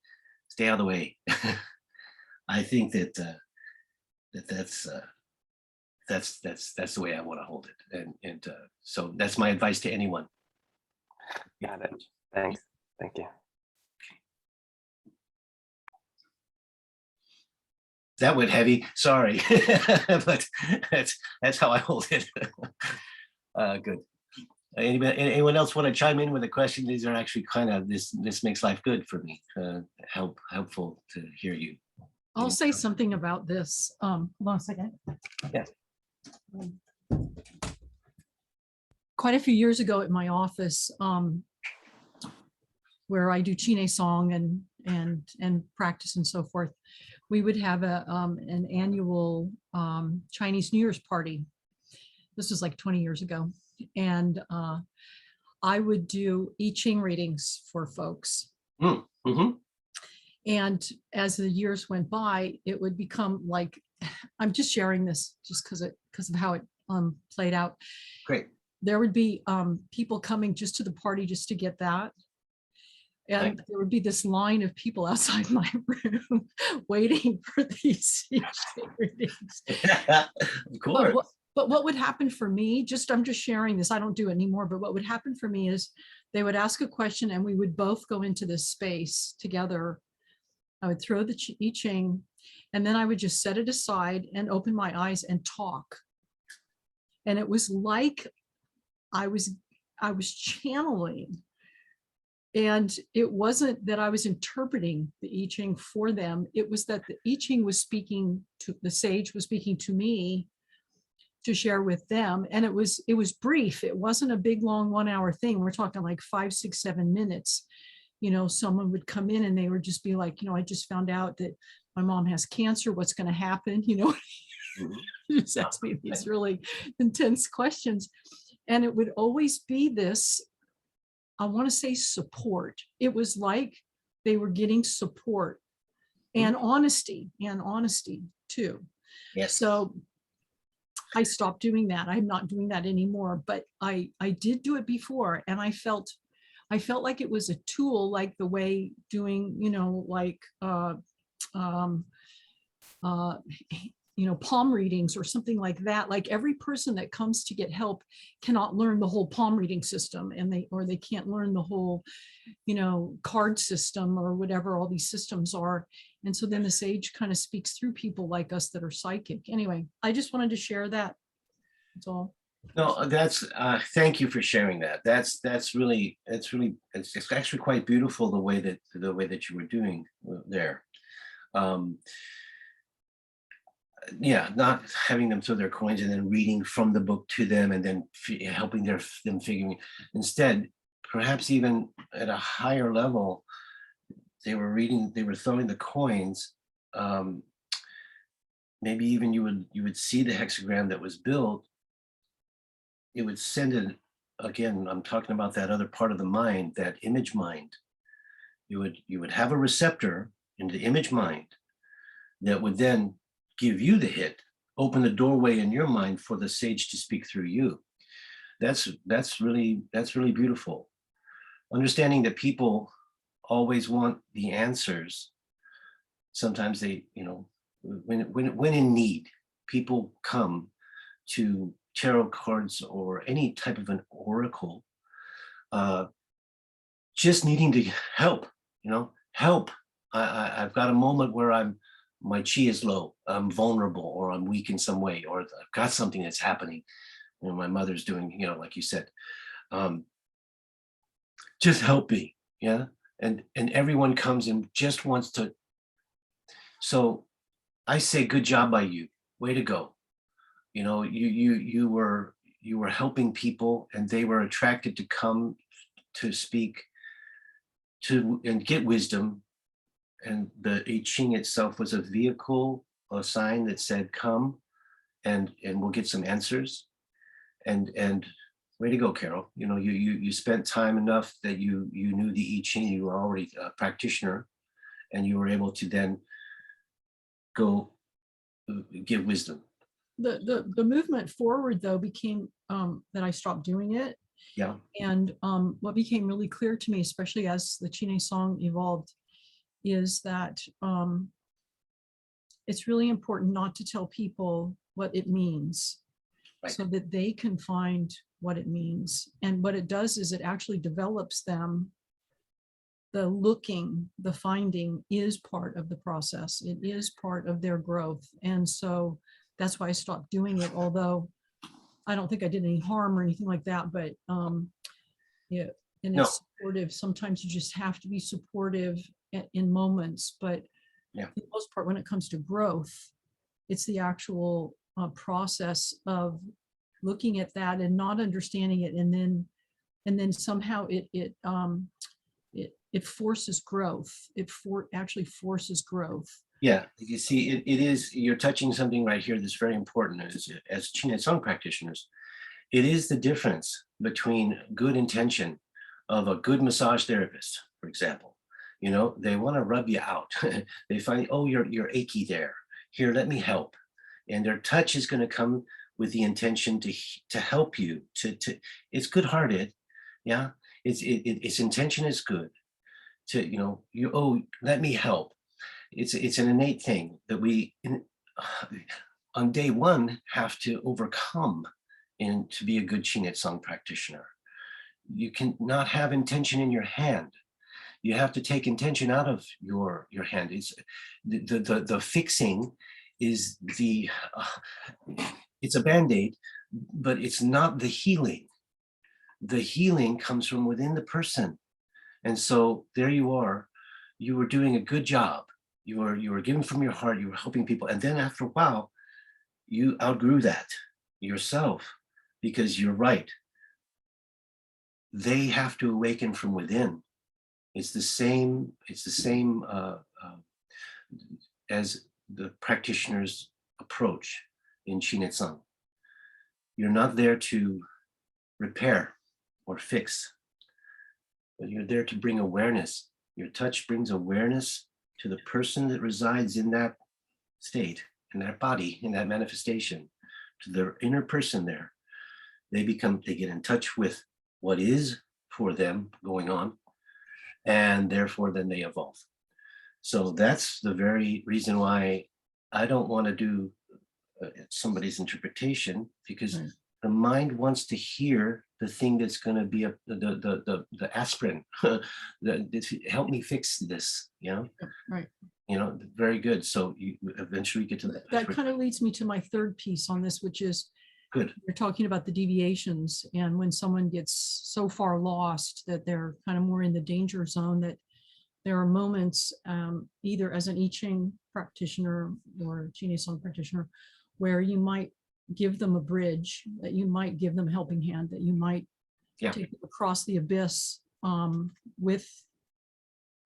Stay out of the way. I think that that's the way I want to hold it. And so that's my advice to anyone. Got it. Thanks. Thank you. That went heavy. Sorry, but that's how I hold it. Good. Anyone else want to chime in with a question? These are actually kind of this makes life good for me. Helpful to hear you. I'll say something about this. Hold on a second. Yeah. Quite a few years ago at my office, where I do Chine song and practice and so forth, we would have an annual Chinese New Year's party. This was like 20 years ago. And I would do I Ching readings for folks. Mm-hmm. And as the years went by, it would become like, I'm just sharing this just because of how it played out. Great. There would be people coming just to the party just to get that. And Right. there would be this line of people outside my room waiting for these readings. Of course. But what would happen for me, I'm just sharing this, I don't do it anymore, but what would happen for me is they would ask a question and we would both go into this space together. I would throw the I Ching and then I would just set it aside and open my eyes and talk. And it was like I was channeling. And it wasn't that I was interpreting the I Ching for them. It was that the I Ching was speaking to, the sage was speaking to me to share with them. And it was brief. It wasn't a big, long 1 hour thing. We're talking like 5, 6, 7 minutes. Someone would come in and they would just be like, I just found out that my mom has cancer. What's going to happen? Just ask me these really intense questions. And it would always be this, I want to say support. It was like they were getting support and honesty too. Yes. So I stopped doing that. I'm not doing that anymore, but I did do it before. And I felt like it was a tool, like the way doing, palm readings or something like that. Like every person that comes to get help cannot learn the whole palm reading system, and they can't learn the whole, card system or whatever all these systems are. And so then the sage kind of speaks through people like us that are psychic. Anyway, I just wanted to share that. That's all. No, that's thank you for sharing that. It's actually quite beautiful the way that you were doing there. Yeah, not having them throw their coins and then reading from the book to them and then helping them figuring. Instead, perhaps even at a higher level, they were throwing the coins. Maybe even you would see the hexagram that was built. It would send it again. I'm talking about that other part of the mind, that image mind. You would have a receptor in the image mind that would then give you the hit, open the doorway in your mind for the sage to speak through you. That's really beautiful. Understanding that people always want the answers. Sometimes they, when in need, people come to tarot cards or any type of an oracle, just needing to help, help. I've got a moment where my chi is low, I'm vulnerable, or I'm weak in some way, or I've got something that's happening. My mother's doing, like you said, just help me. Yeah. And everyone comes and just wants to. So I say, good job by you. Way to go. You were helping people and they were attracted to come to speak to and get wisdom. And the I Ching itself was a vehicle, a sign that said, come and we'll get some answers. And way to go, Carol. You spent time enough that you knew the I Ching, you were already a practitioner, and you were able to then go give wisdom. the movement forward though became that I stopped doing it. Yeah. And what became really clear to me, especially as the Chine song evolved, is that it's really important not to tell people what it means, Right. so that they can find what it means. And what it does is it actually develops them. The looking, the finding is part of the process. It is part of their growth. And so that's why I stopped doing it, although I don't think I did any harm or anything like that, but yeah, and No. it's supportive. Sometimes you just have to be supportive in moments, but Yeah. for the most part, when it comes to growth, it's the actual process of looking at that and not understanding it, and then somehow it forces growth. It actually forces growth. Yeah, you see, it is, you're touching something right here that's very important as Ching song practitioners. It is the difference between good intention of a good massage therapist, for example. You know, they want to rub you out. They find, oh, you're achy there. Here, let me help. And their touch is going to come with the intention to help you. It's good-hearted, yeah. Its intention is good. To, you know, let me help. It's an innate thing that we on day one have to overcome and to be a good Ching song practitioner. You can not have intention in your hand. You have to take intention out of your hand. It's the fixing is it's a band-aid, but it's not the healing. The healing comes from within the person. And so there you were doing a good job. You were giving from your heart, you were helping people. And then after a while, you outgrew that yourself, because you're right. They have to awaken from within. It's the same as the practitioner's approach in Ching Tsung. You're not there to repair or fix, but you're there to bring awareness. Your touch brings awareness to the person that resides in that state, in that body, in that manifestation, to their inner person there. They get in touch with what is for them going on, and therefore then they evolve. So that's the very reason why I don't want to do somebody's interpretation, because Right. the mind wants to hear the thing that's going to be the aspirin that help me fix this, you know. Right. You know, very good. So you eventually get to That kind of leads me to my third piece on this, which is good. you're talking about the deviations, and when someone gets so far lost that they're kind of more in the danger zone, that there are moments, either as an I Ching practitioner or Ching song practitioner, where you might give them a bridge, that you might give them a helping hand, that you might take them across the abyss with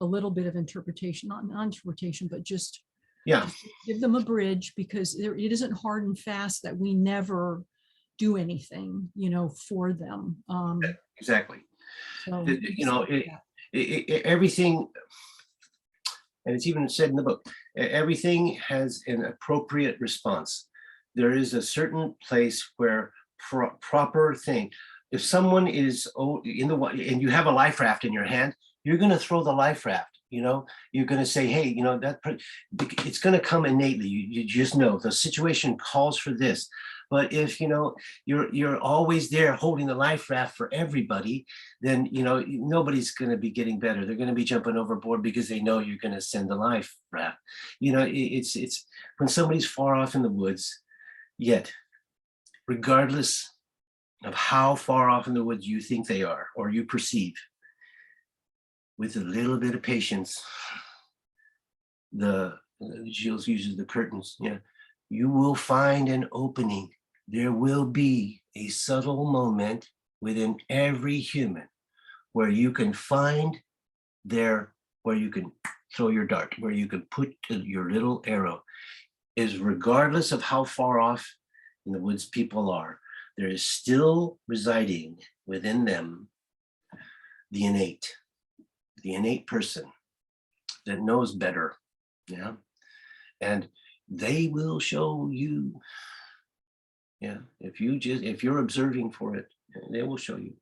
a little bit of interpretation, not interpretation, but just give them a bridge, because it isn't hard and fast that we never do anything, you know, for them. Exactly. So, You know, everything, and it's even said in the book, everything has an appropriate response. There is a certain place where proper thing. If someone is in the water and you have a life raft in your hand, you're going to throw the life raft. You know, you're going to say, hey, you know, it's going to come innately. You just know the situation calls for this. But if, you know, you're always there holding the life raft for everybody, then, you know, nobody's going to be getting better. They're going to be jumping overboard because they know you're going to send the life raft. You know, it's when somebody's far off in the woods, yet regardless of how far off in the woods you think they are or you perceive, with a little bit of patience, Gilles uses the curtains, yeah, you will find an opening. There will be a subtle moment within every human where you can find where you can throw your dart, where you can put your little arrow. Is regardless of how far off in the woods people are, there is still residing within them the innate person that knows better, yeah, and they will show you Yeah, if you're observing for it, they will show you.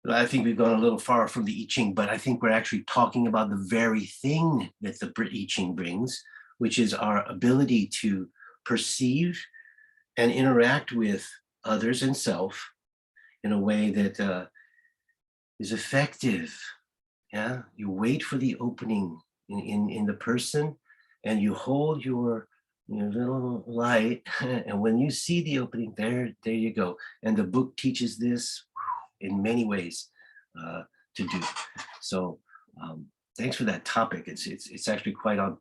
But I think we've gone a little far from the I Ching, but I think we're actually talking about the very thing that the I Ching brings, which is our ability to perceive and interact with others and self in a way that is effective. Yeah, you wait for the opening in the person, and you hold your little light, and when you see the opening, there you go. And the book teaches this in many ways to do. So thanks for that topic. It's actually quite on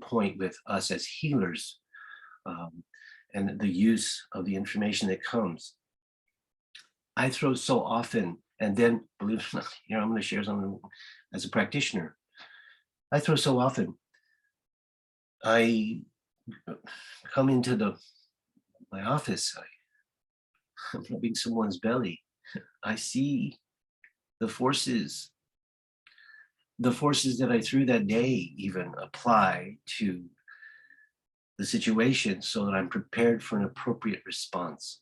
point with us as healers, and the use of the information that comes. I throw so often, and then believe it or not, here I'm going to share something as a practitioner. I throw so often. I come into my office. I'm rubbing someone's belly. I see the forces that I threw that day even apply to the situation so that I'm prepared for an appropriate response.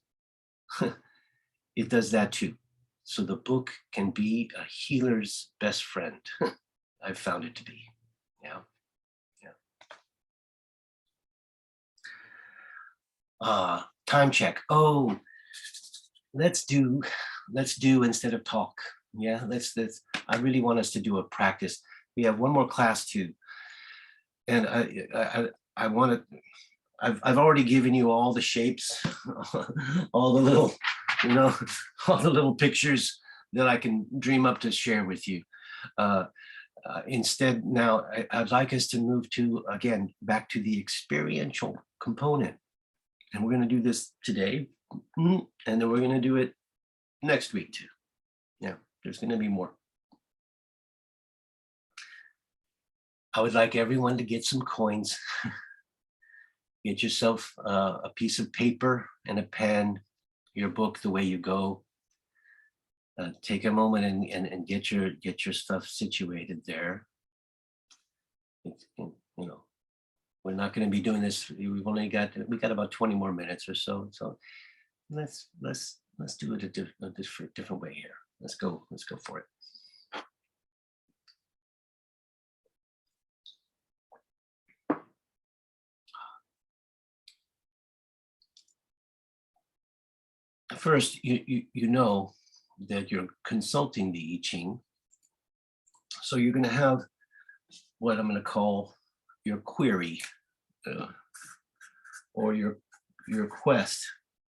It does that too. So the book can be a healer's best friend. I've found it to be. Yeah. Time check. Oh, let's do instead of talk. Yeah, let's I really want us to do a practice. We have one more class too. And I want to, I've already given you all the shapes, all the little, all the little pictures that I can dream up to share with you. Instead, now I'd like us to move to, again, back to the experiential component. And we're going to do this today, and then we're going to do it next week too. Yeah, there's going to be more. I would like everyone to get some coins. Get yourself a piece of paper and a pen, your book, The Way You Go. Take a moment and get your stuff situated there. We're not going to be doing this. We got about 20 more minutes or so. So let's do it a different way here. Let's go for it. First, you know that you're consulting the I Ching. So you're going to have what I'm going to call your query, or your quest,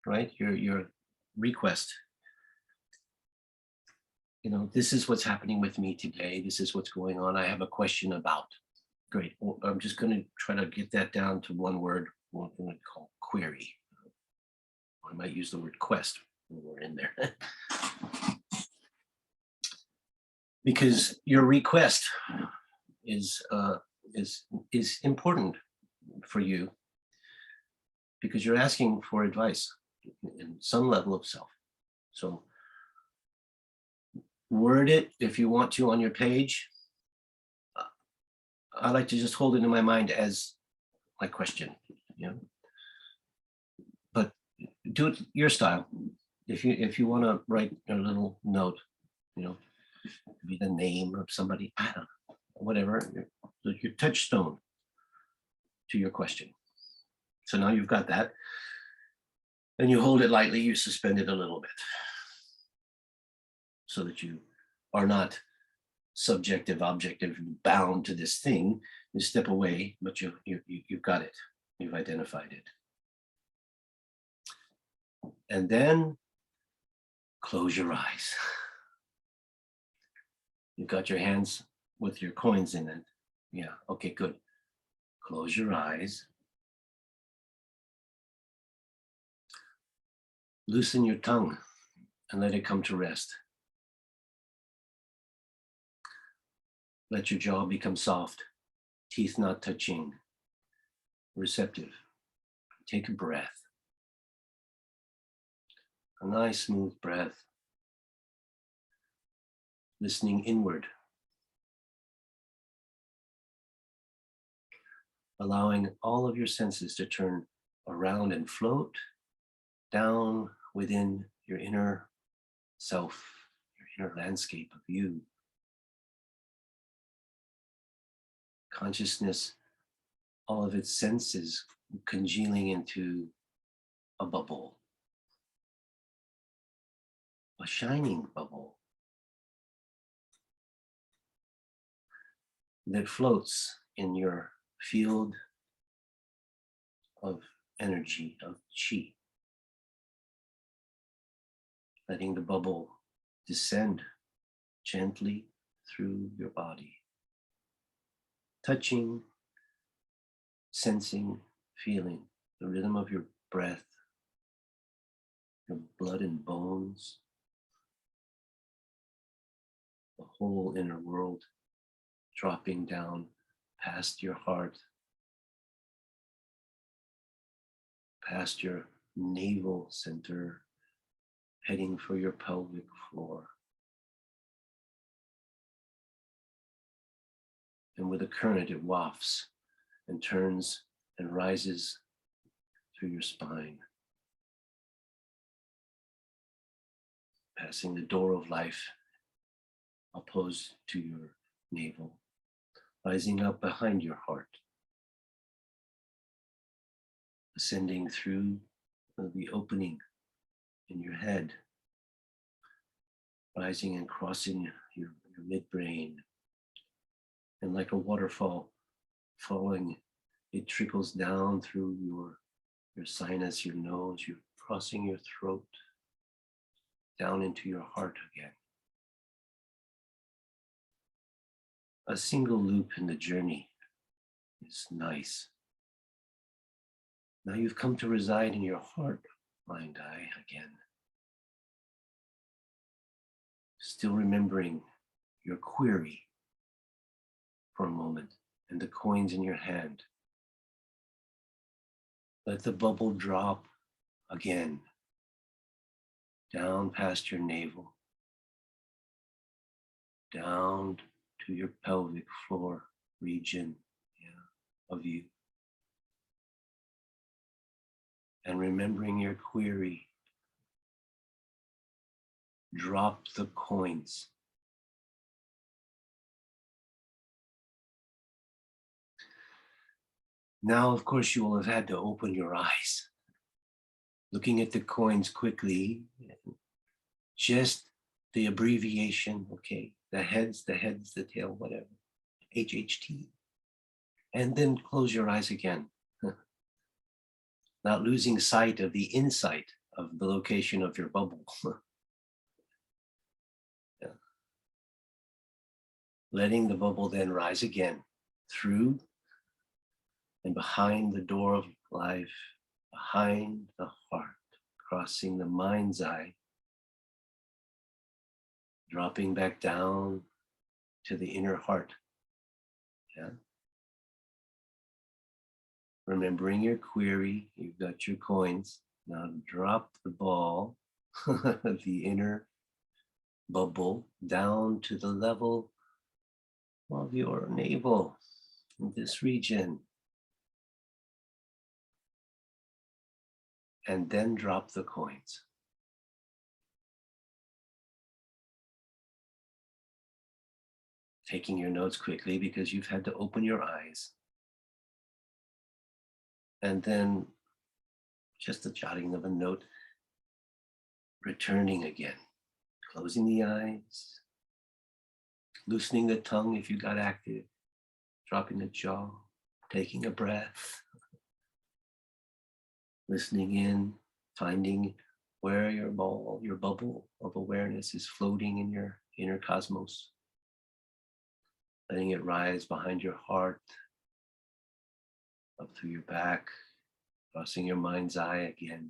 right? Your request. This is what's happening with me today. This is what's going on. I have a question about. Great. Well, I'm just going to try to get that down to one word. We're going to call query. I might use the word quest when we're in there. Because your request is important for you, because you're asking for advice in some level of self. So word it if you want to on your page. I like to just hold it in my mind as my question, but do it your style. If you want to write a little note, be the name of somebody, I don't know, whatever, your touchstone to your question. So now you've got that, and you hold it lightly, you suspend it a little bit so that you are not subjective, objective, bound to this thing. You step away, but you've got it, you've identified it. And then close your eyes. You've got your hands with your coins in it. Yeah, okay, good. Close your eyes. Loosen your tongue and let it come to rest. Let your jaw become soft, teeth not touching, receptive. Take a breath. A nice smooth breath. Listening inward. Allowing all of your senses to turn around and float down within your inner self, your inner landscape of you. Consciousness, all of its senses congealing into a bubble, a shining bubble that floats in your field of energy, of chi, letting the bubble descend gently through your body, touching, sensing, feeling the rhythm of your breath, your blood and bones, the whole inner world dropping down past your heart, past your navel center, heading for your pelvic floor. And with a current, it wafts and turns and rises through your spine, passing the door of life opposed to your navel, rising up behind your heart, ascending through the opening in your head, rising and crossing your midbrain. And like a waterfall falling, it trickles down through your sinus, your nose, you're crossing your throat, down into your heart again. A single loop in the journey is nice. Now you've come to reside in your heart, mind, eye again. Still remembering your query for a moment and the coins in your hand. Let the bubble drop again, down past your navel, down to your pelvic floor region of you. And remembering your query, drop the coins. Now, of course, you will have had to open your eyes, looking at the coins quickly, just the abbreviation, okay, the heads, the tail, whatever, HHT. And then close your eyes again, not losing sight of the insight of the location of your bubble. Yeah. Letting the bubble then rise again through and behind the door of life, behind the heart, crossing the mind's eye, dropping back down to the inner heart. Yeah. Remembering your query, you've got your coins. Now drop the ball, the inner bubble, down to the level of your navel in this region. And then drop the coins. Taking your notes quickly because you've had to open your eyes. And then just a jotting of a note, returning again, closing the eyes, loosening the tongue if you got active, dropping the jaw, taking a breath, listening in, finding where your bubble of awareness is floating in your inner cosmos, letting it rise behind your heart, up through your back, crossing your mind's eye again,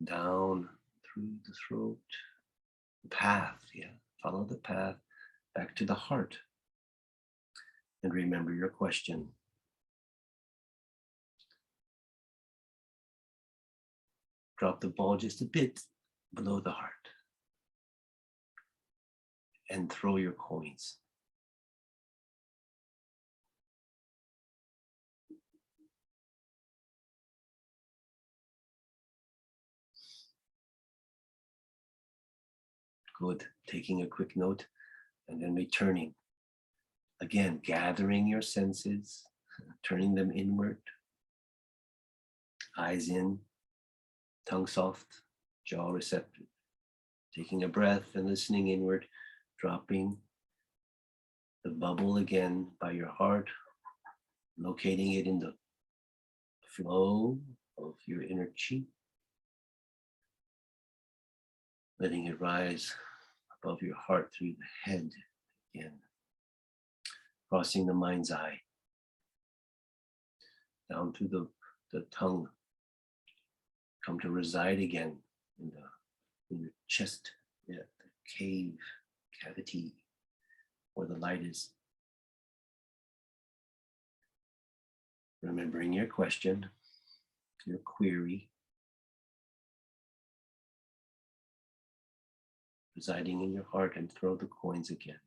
down through the throat, the path, follow the path back to the heart. And remember your question. Drop the ball just a bit below the heart and throw your coins. Good. Taking a quick note and then returning. Again, gathering your senses, turning them inward. Eyes in, tongue soft, jaw receptive. Taking a breath and listening inward, dropping the bubble again by your heart, locating it in the flow of your inner chi, letting it rise above your heart through the head again, crossing the mind's eye, down to the tongue, come to reside again in your chest, yeah, the cave, cavity, where the light is. Remembering your question, your query, residing in your heart, and throw the coins again.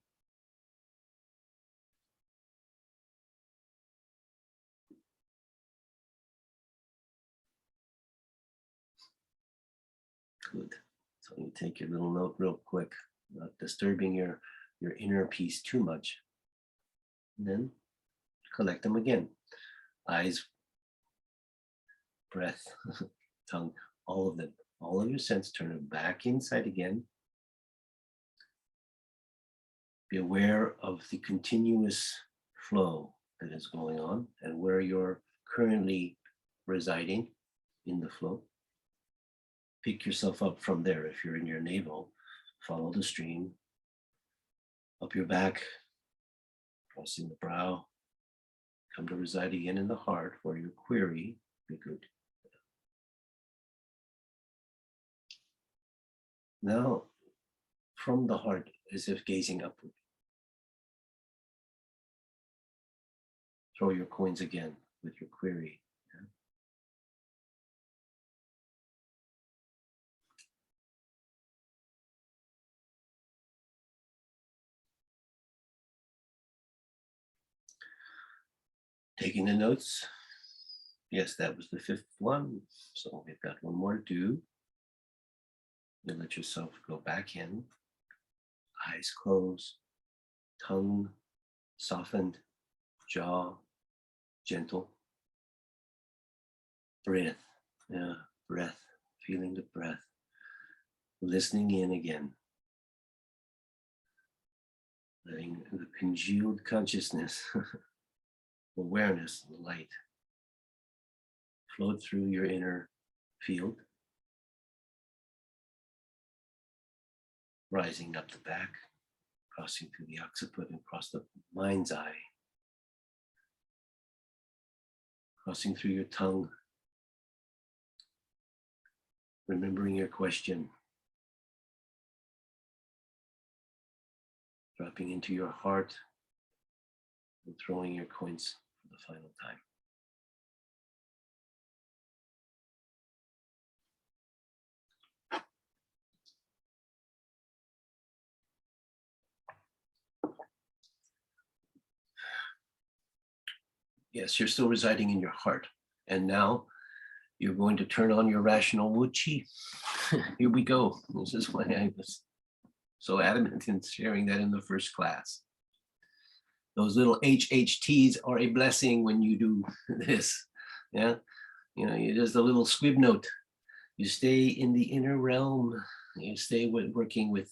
Good. So you take your little note real quick, not disturbing your inner peace too much. And then collect them again. Eyes, breath, tongue, all of them. All of your sense, turn them back inside again. Be aware of the continuous flow that is going on and where you're currently residing in the flow. Pick yourself up from there. If you're in your navel, follow the stream, up your back, crossing the brow, come to reside again in the heart where your query be good. Now, from the heart, as if gazing upward, throw your coins again with your query. Taking the notes. Yes, that was the fifth one. So we've got one more to do. You let yourself go back in. Eyes closed, tongue softened, jaw gentle. Breath, yeah, breath, feeling the breath. Listening in again. Letting the congealed consciousness, awareness, the light, flow through your inner field, rising up the back, crossing through the occiput and across the mind's eye, crossing through your tongue, remembering your question, dropping into your heart and throwing your coins for the final time. Yes, you're still residing in your heart. And now you're going to turn on your rational Wu Qi. Here we go. This is why I was so adamant in sharing that in the first class. Those little HHTs are a blessing when you do this. Yeah, you know, there's the little squib note. You stay in the inner realm. You stay working with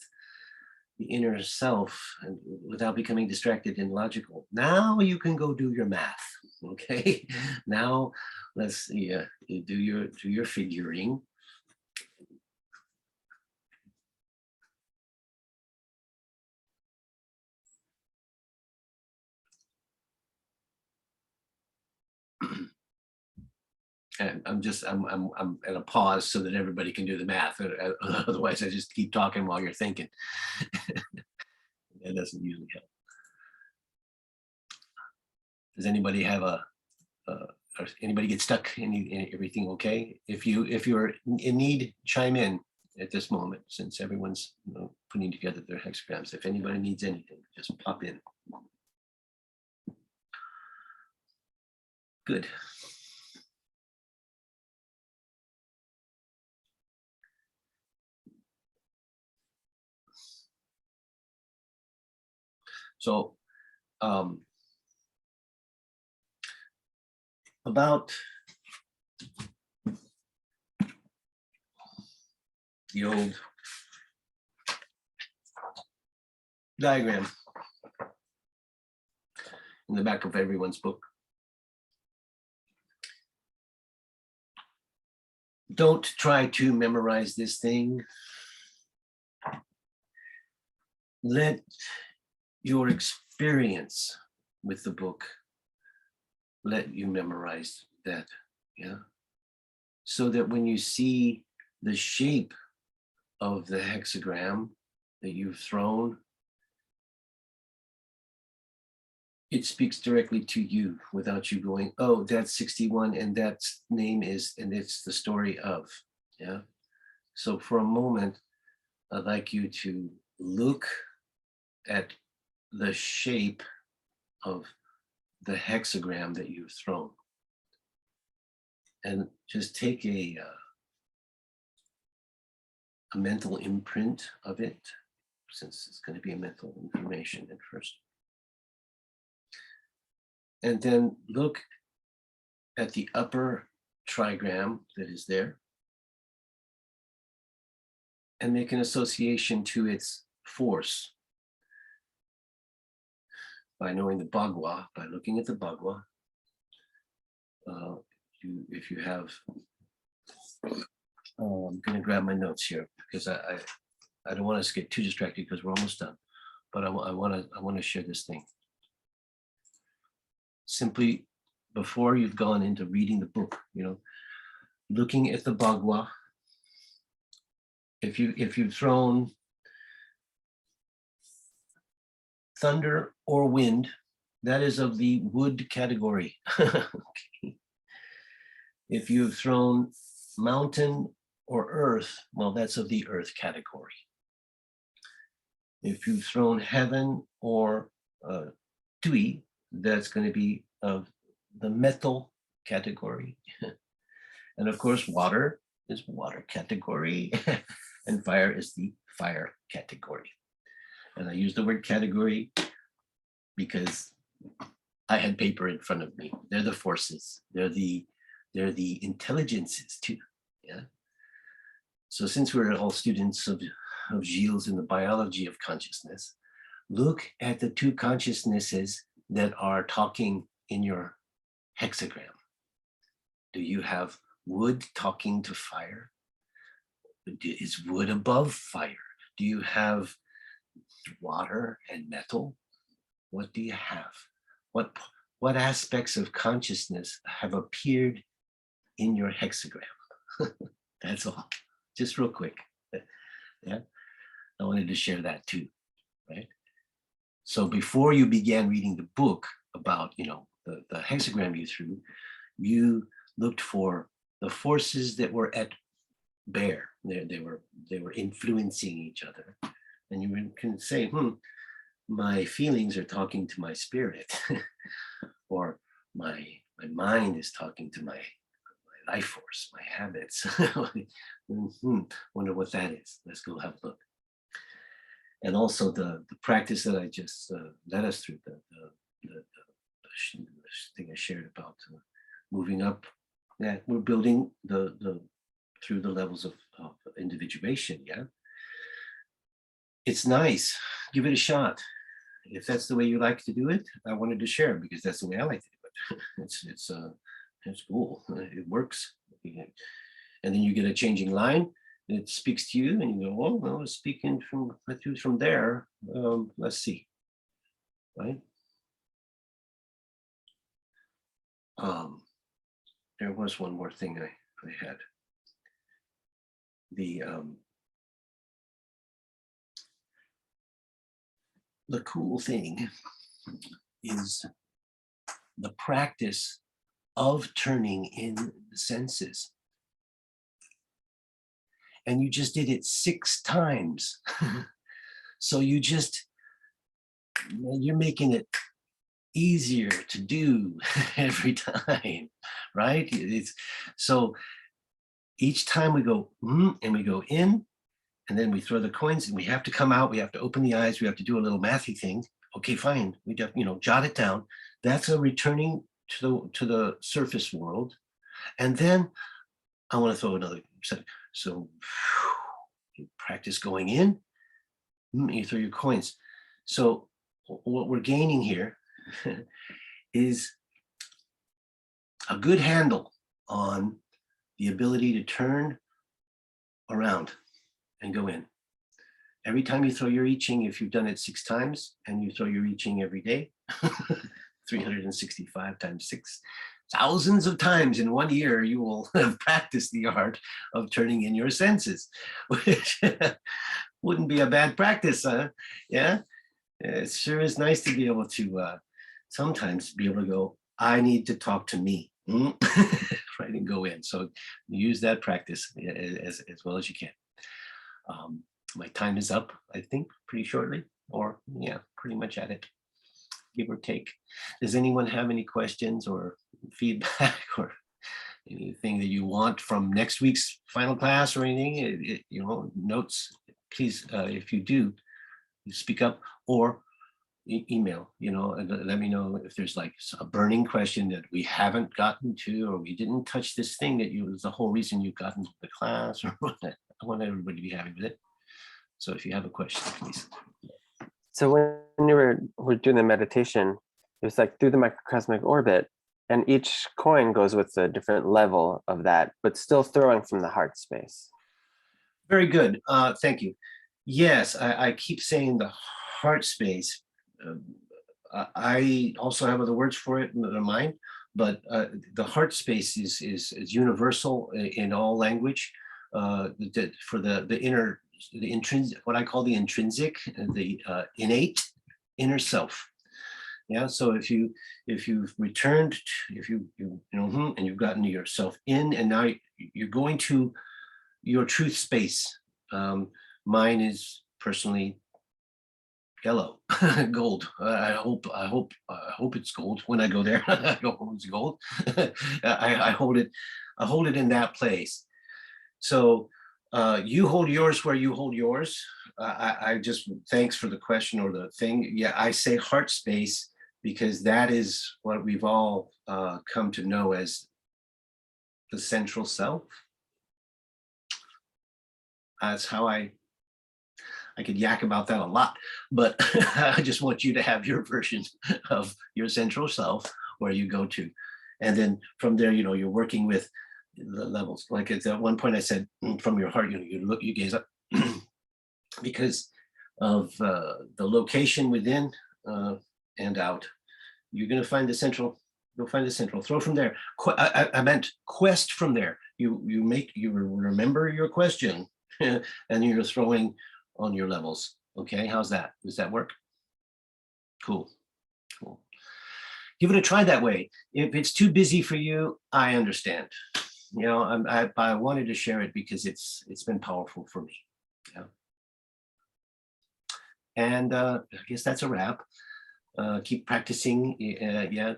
the inner self and without becoming distracted and logical. Now you can go do your math. Okay. Now let's see, do your figuring. And I'm at a pause so that everybody can do the math. Otherwise, I just keep talking while you're thinking. That doesn't usually help. Does anybody have or anybody get stuck? Everything okay? If you're in need, chime in at this moment, since everyone's putting together their hexagrams. If anybody needs anything, just pop in. Good. So about the old diagram in the back of everyone's book. Don't try to memorize this thing. Let your experience with the book let you memorize that, yeah? So that when you see the shape of the hexagram that you've thrown, it speaks directly to you without you going, oh, that's 61 and that name is, and it's the story of, yeah? So for a moment, I'd like you to look at the shape of the hexagram that you've thrown and just take a mental imprint of it, since it's going to be a mental information at first. And then look at the upper trigram that is there and make an association to its force by knowing the Bagua, by looking at the Bagua. If you have, I'm going to grab my notes here because I don't want us to get too distracted because we're almost done. But I want to share this thing. Simply, before you've gone into reading the book, you know, looking at the Bagua. If you've thrown thunder or wind, that is of the wood category. Okay. If you've thrown mountain or earth, well, that's of the earth category. If you've thrown heaven or tui, that's going to be of the metal category. And of course, water is water category, and fire is the fire category. And I use the word category because I had paper in front of me. They're the forces. They're the intelligences too. Yeah. So since we're all students of Gilles in the biology of consciousness, look at the two consciousnesses that are talking in your hexagram. Do you have wood talking to fire? Is wood above fire? Do you have water and metal? What do you have? What aspects of consciousness have appeared in your hexagram? That's all, just real quick. Yeah, I wanted to share that too, right? So before you began reading the book about, you know, the hexagram you threw, you looked for the forces that were at bear. They were influencing each other, and you can say, my feelings are talking to my spirit, or my mind is talking to my life force, my habits. Wonder what that is. Let's go have a look. And also the practice that I just led us through, the thing I shared about moving up. Yeah, we're building through the levels of individuation. Yeah, it's nice. Give it a shot. If that's the way you like to do it, I wanted to share because that's the way I like to do it. It's cool. It works. And then you get a changing line. It speaks to you, and you go, "Oh, well, it's speaking from there. Let's see." Right? There was one more thing I had. The cool thing is the practice of turning in the senses. And you just did it 6 times. So you're making it easier to do every time, right? So each time we go and we go in, and then we throw the coins, and we have to come out, we have to open the eyes, we have to do a little mathy thing, Okay, fine. We just, jot it down. That's a returning to the surface world. And then I want to throw another set. So you practice going in, you throw your coins. So what we're gaining here is a good handle on the ability to turn around and go in. Every time you throw your I Ching, if you've done it 6 times and you throw your I Ching every day, 365 times 6, thousands of times in 1 year, you will have practiced the art of turning in your senses, which wouldn't be a bad practice, huh? Yeah, it sure is nice to be able to sometimes be able to go, I need to talk to me, right, and go in. So use that practice as well as you can. My time is up, I think, pretty shortly, or yeah, pretty much at it, give or take. Does anyone have any questions or feedback or anything that you want from next week's final class or anything? Notes, please, if you do, you speak up or email, and let me know if there's like a burning question that we haven't gotten to, or we didn't touch this thing that was the whole reason you got into the class, or what. I want everybody to be happy with it. So if you have a question, please. So when we're doing the meditation, it was like through the microcosmic orbit, and each coin goes with a different level of that, but still throwing from the heart space. Very good. Thank you. Yes, I keep saying the heart space. I also have other words for it in mind, but the heart space is universal in all language. For the inner, the intrinsic, what I call the intrinsic, the innate inner self. Yeah. So if you've returned, and you've gotten yourself in, and now you're going to your truth space. Mine is personally yellow, gold. I hope it's gold when I go there. I hope it's gold. I hold it in that place. So you hold yours where you hold yours. I just, thanks for the question or the thing. Yeah, I say heart space because that is what we've all come to know as the central self. That's how I could yak about that a lot, but I just want you to have your version of your central self where you go to. And then from there, you're working with the levels. Like at one point I said, from your heart, you look, you gaze up because of the location within and out. You're going to find the central. You'll find the central. Throw from there. I meant quest from there. You remember your question and you're throwing on your levels. Okay, how's that? Does that work? Cool. Give it a try that way. If it's too busy for you, I understand. I wanted to share it because it's been powerful for me. Yeah. And I guess that's a wrap. Keep practicing.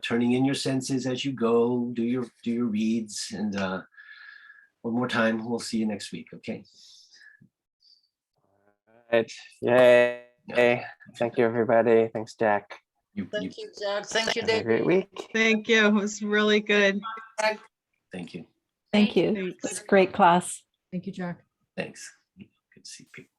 Turning in your senses as you go. Do your reads, and one more time. We'll see you next week. Okay. Right. Yay. Yeah. Thank you, everybody. Thanks, Jack. Thank you, Jack. Thank you, Have a Dave. great week. Thank you. It was really good. Thank you. Thank you. Thanks. It's a great class. Thank you, Jack. Thanks. Good to see people.